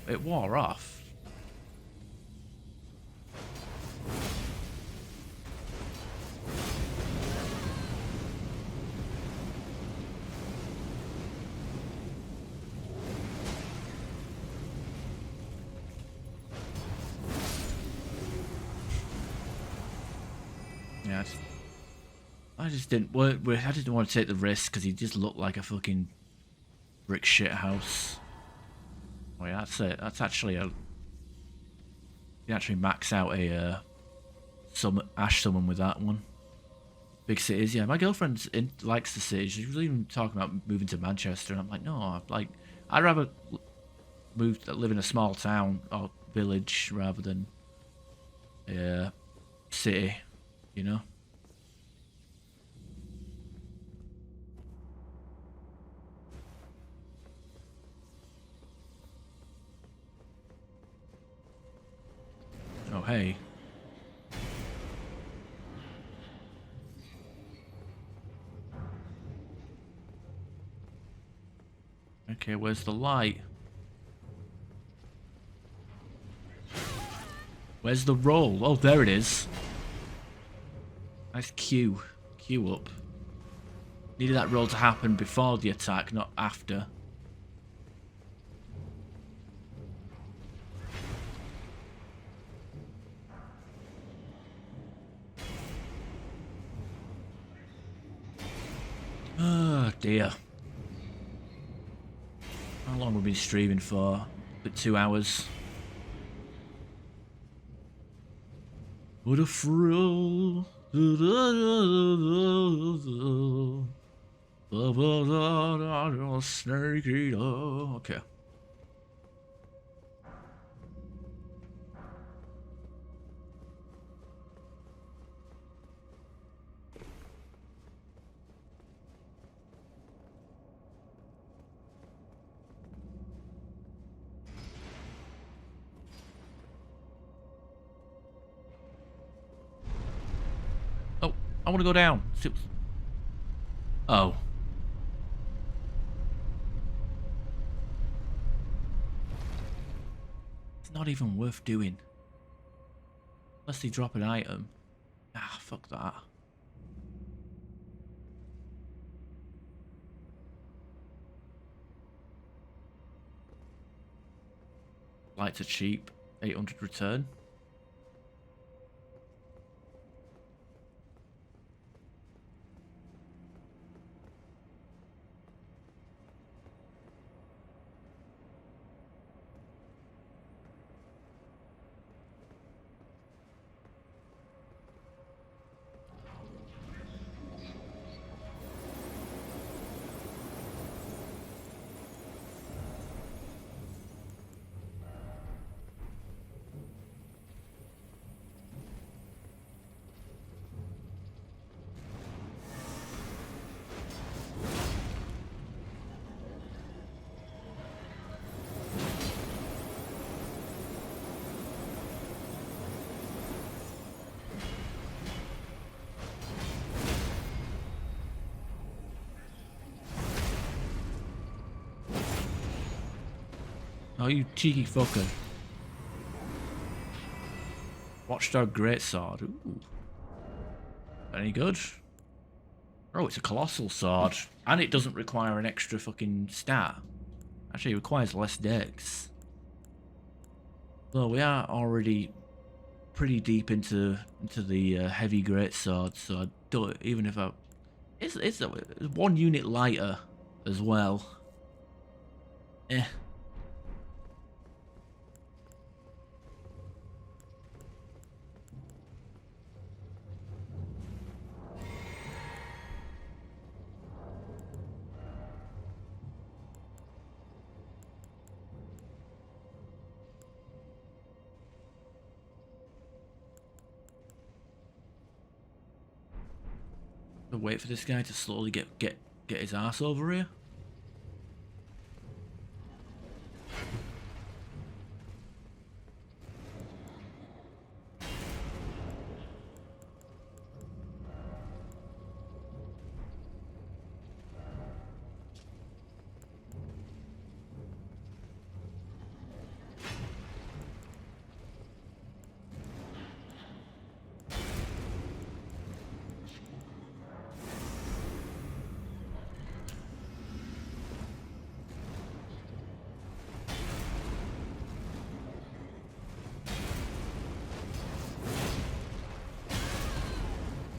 it wore off. Yeah, I just didn't. I didn't want to take the risk because he just looked like a fucking brick shit house. Oh yeah, that's it. That's actually a. You actually max out a Ash summon with that one. Big cities, yeah. My girlfriend likes the city. She was even talking about moving to Manchester, and I'm like, no, I'd rather live in a small town or village rather than a city, you know. Oh hey. Okay, where's the light? Where's the roll? Oh, there it is. Nice Q. Q up. Needed that roll to happen before the attack, not after. Oh dear. How long have we been streaming for? About 2 hours. What a thrill. Snake eater. Okay. Oh, I want to go down. Oh. It's not even worth doing. Unless they drop an item. Ah, fuck that. Lights are cheap. 800 return. Oh, you cheeky fucker. Watchdog Greatsword. Ooh. Any good? Oh, it's a colossal sword. And it doesn't require an extra fucking stat. Actually, it requires less dex. Well, we are already pretty deep into the heavy greatsword, so I don't, even if I... It's 1 unit lighter as well. Eh. I'll wait for this guy to slowly get his ass over here.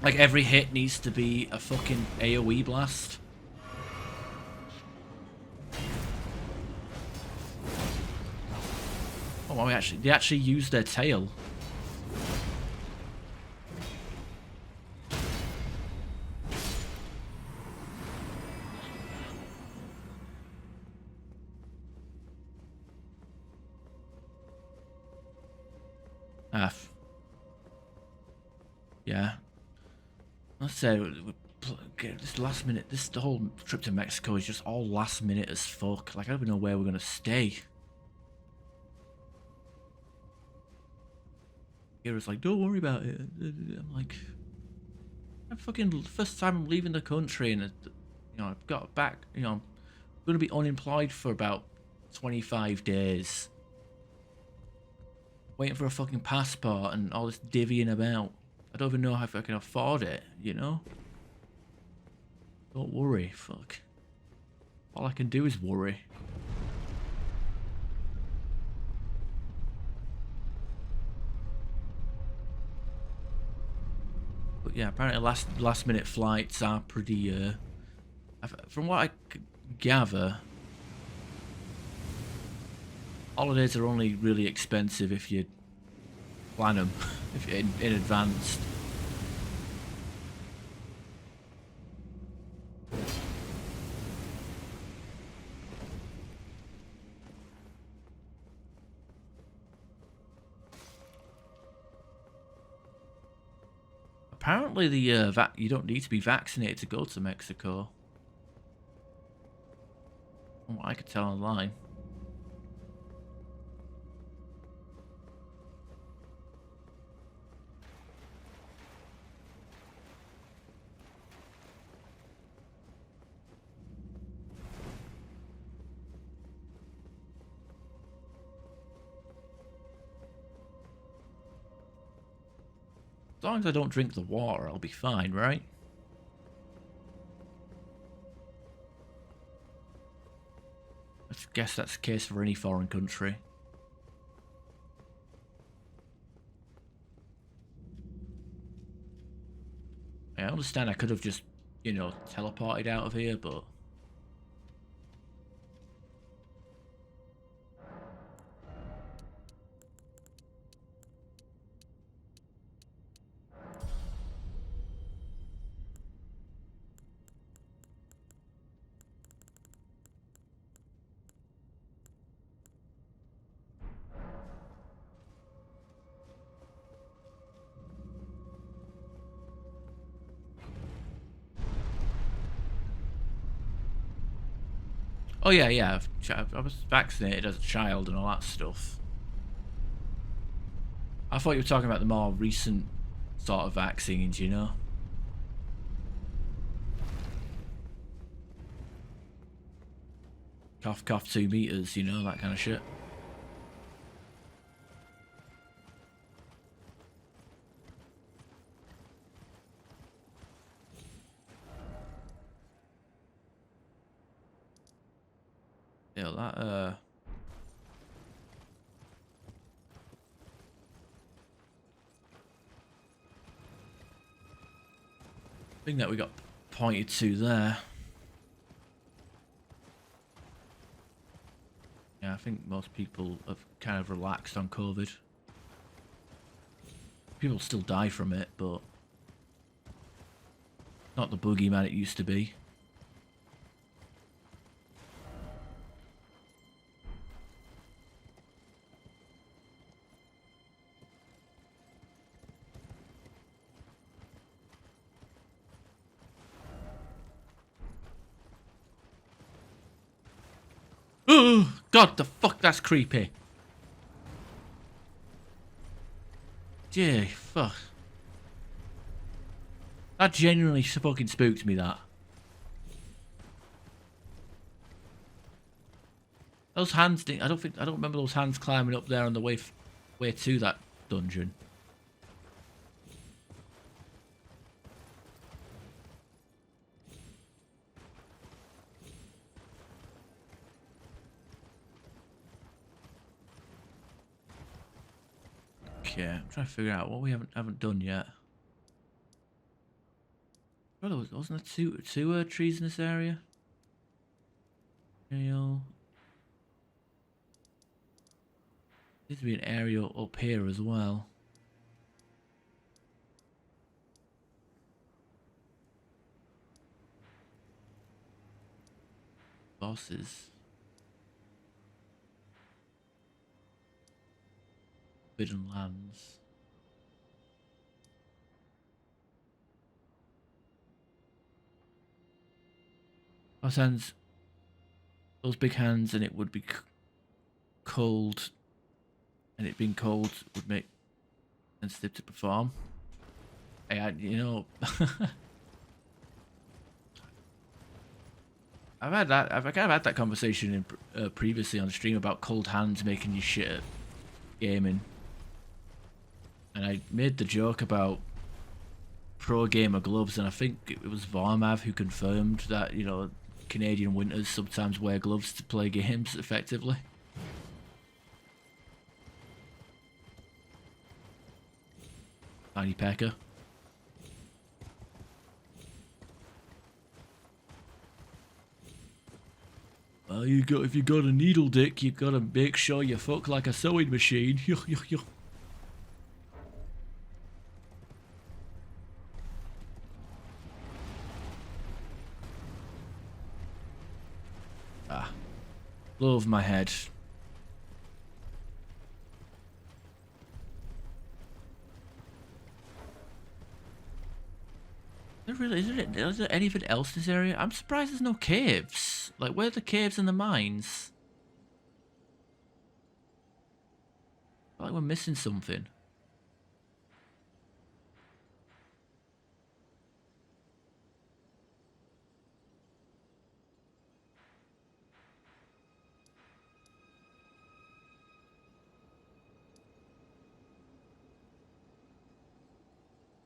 Like every hit needs to be a fucking AoE blast. Oh, well, they actually used their tail. Yeah. Let's say this last minute, the whole trip to Mexico is just all last minute as fuck. Like I don't even know where we're gonna stay. Kira's like, don't worry about it. I'm like, I'm fucking first time I'm leaving the country, and I've got back. I'm gonna be unemployed for about 25 days, waiting for a fucking passport and all this divvying about. I don't even know if I can afford it. Don't worry, fuck. All I can do is worry. But yeah, apparently last minute flights are pretty, from what I could gather, holidays are only really expensive if you plan them if you're in advance. Apparently, you don't need to be vaccinated to go to Mexico. From what I could tell online. As long as I don't drink the water, I'll be fine, right? I guess that's the case for any foreign country. I understand I could have just, teleported out of here, but... Oh yeah. I was vaccinated as a child and all that stuff. I thought you were talking about the more recent sort of vaccines, Cough, cough, 2 meters, that kind of shit. Yeah, that, thing that we got pointed to there. Yeah, I think most people have kind of relaxed on COVID. People still die from it, but not the boogeyman it used to be. Oh, God, the fuck, that's creepy. Gee, fuck. That genuinely fucking spooked me, that. Those hands, I don't remember those hands climbing up there on the way to that dungeon. Okay, I'm trying to figure out what we haven't done yet. Well, wasn't there two trees in this area? Aerial. Seems to be an area up here as well. Bosses. Forbidden lands. Those hands, those big hands, and it would be cold, and it being cold would make sensitive to perform. Hey, you know, I've kind of had that conversation in, previously on stream about cold hands making you shit at gaming, and I made the joke about pro gamer gloves, and I think it was Varmav who confirmed that, you know, Canadian winters sometimes wear gloves to play games effectively. Tiny pecker. Well, if you got a needle dick, you gotta make sure you fuck like a sewing machine. Ah, love my head. Is there anything else in this area? I'm surprised there's no caves. Like, where are the caves and the mines? I feel like we're missing something.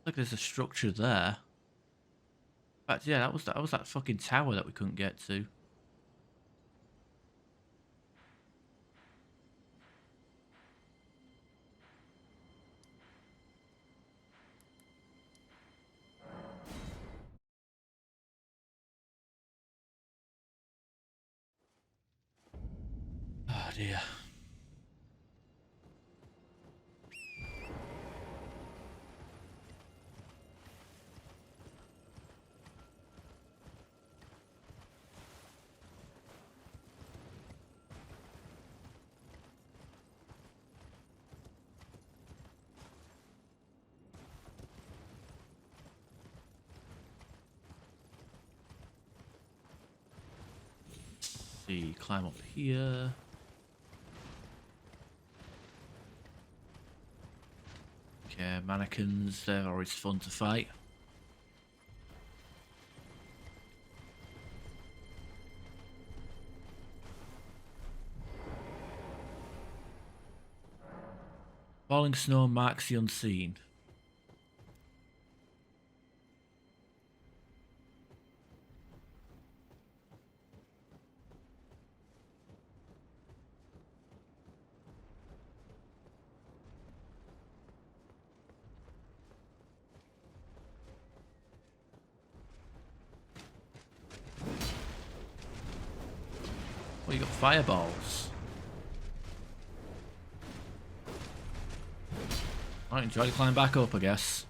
Like there's a structure there. In fact, yeah, that was that fucking tower that we couldn't get to. Oh dear. See, climb up here. Okay, mannequins, they're always fun to fight. Falling snow marks the unseen. Oh, you got fireballs. Alright, try to climb back up, I guess.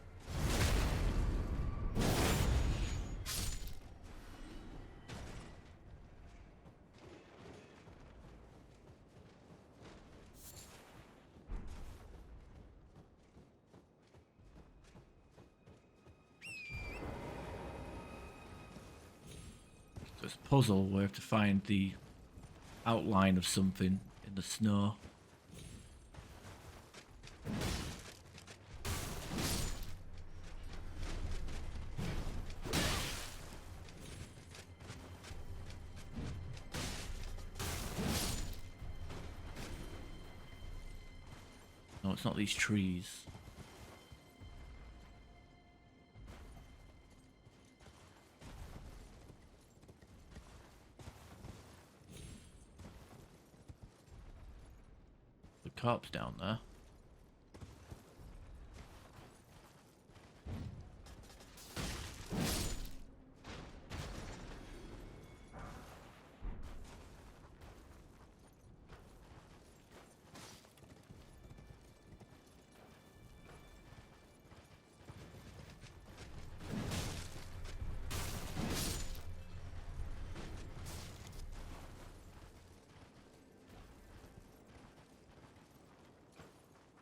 So it's a puzzle where we have to find the outline of something in the snow. No, it's not these trees. The corpse down there.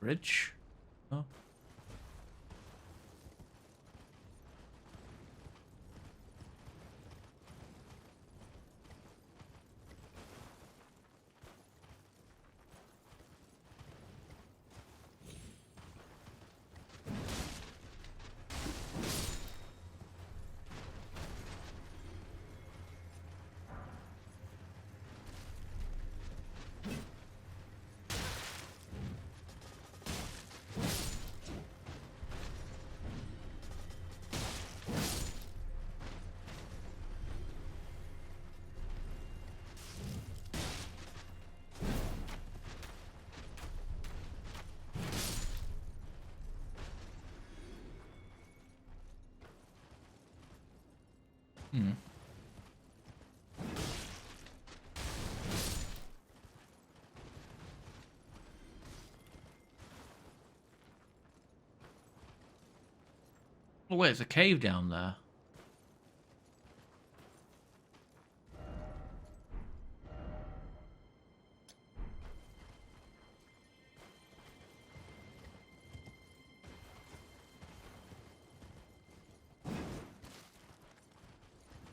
Bridge? Oh. Hmm. Oh wait, it's a cave down there.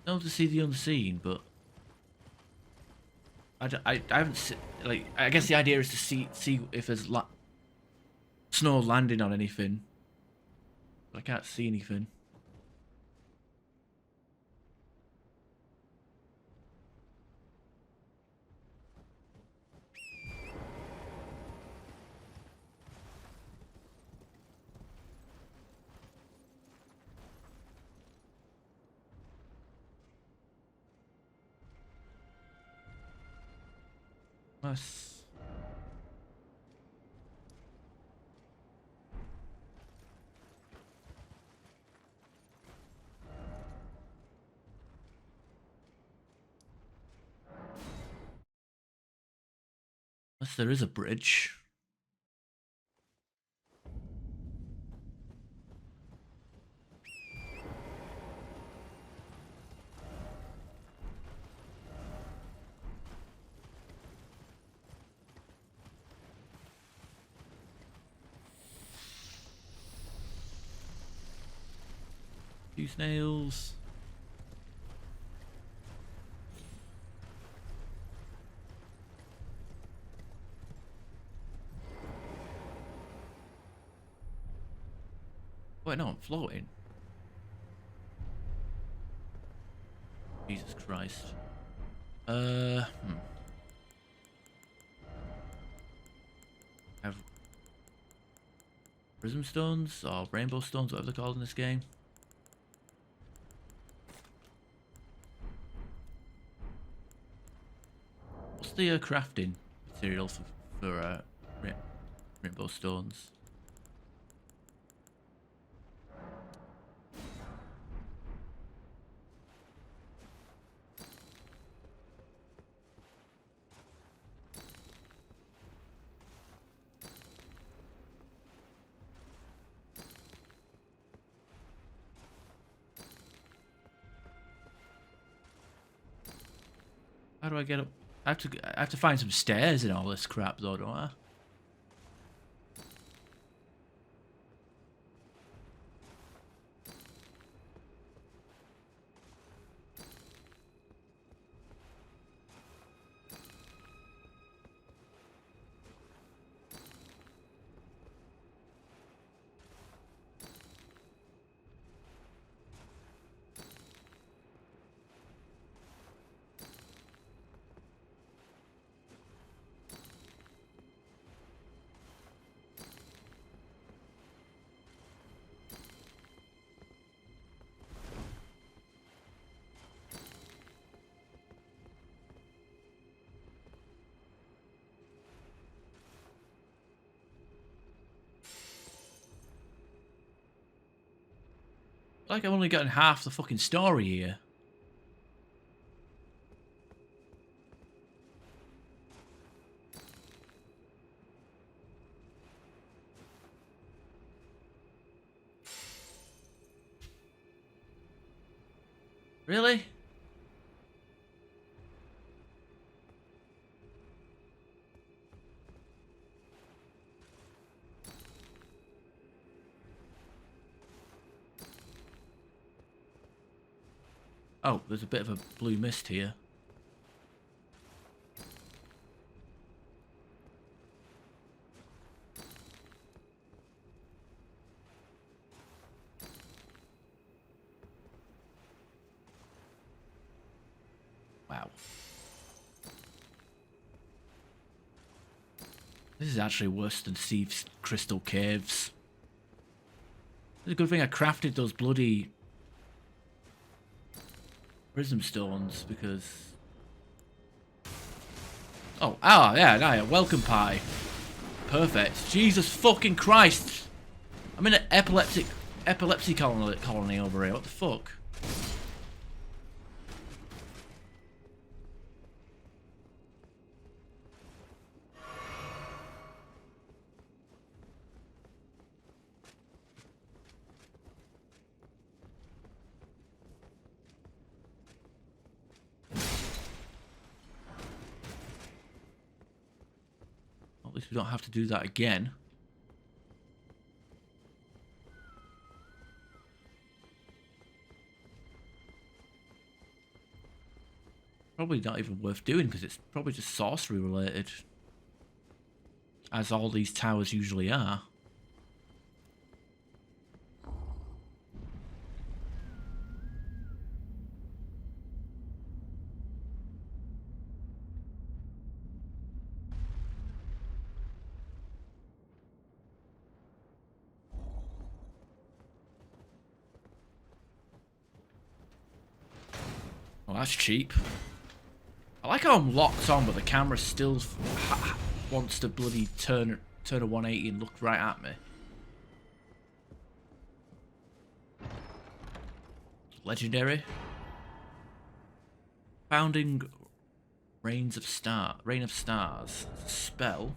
Not to see the unseen, but I haven't like. I guess the idea is to see if there's snow landing on anything. But I can't see anything. Nice. Unless there is a bridge. Two snails. Wait, no, I'm floating. Jesus Christ. Have prism stones or rainbow stones, whatever they're called in this game. What's the crafting material for rainbow stones? How do I get up? I have to find some stairs in all this crap though, don't I? Like I've only gotten half the fucking story here. Really? Oh, there's a bit of a blue mist here. Wow. This is actually worse than Steve's Crystal Caves. It's a good thing I crafted those bloody prism stones, because... Oh, yeah, welcome pie. Perfect. Jesus fucking Christ! I'm in an epilepsy colony over here, what the fuck? At least we don't have to do that again. Probably not even worth doing, because it's probably just sorcery related. As all these towers usually are. Well, that's cheap. I like how I'm locked on, but the camera still wants to bloody turn a 180 and look right at me. Legendary. Founding Rain of Stars. Spell.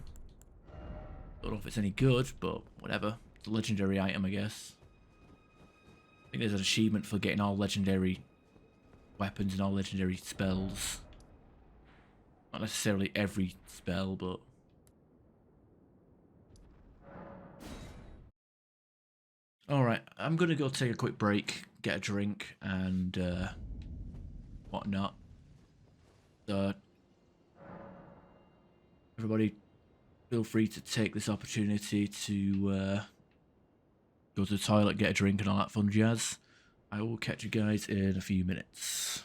Don't know if it's any good, but whatever. It's a legendary item, I guess. I think there's an achievement for getting all legendary weapons and all legendary spells. Not necessarily every spell, but... Alright, I'm gonna go take a quick break, get a drink, and whatnot. So, everybody feel free to take this opportunity to go to the toilet, get a drink and all that fun jazz. I will catch you guys in a few minutes.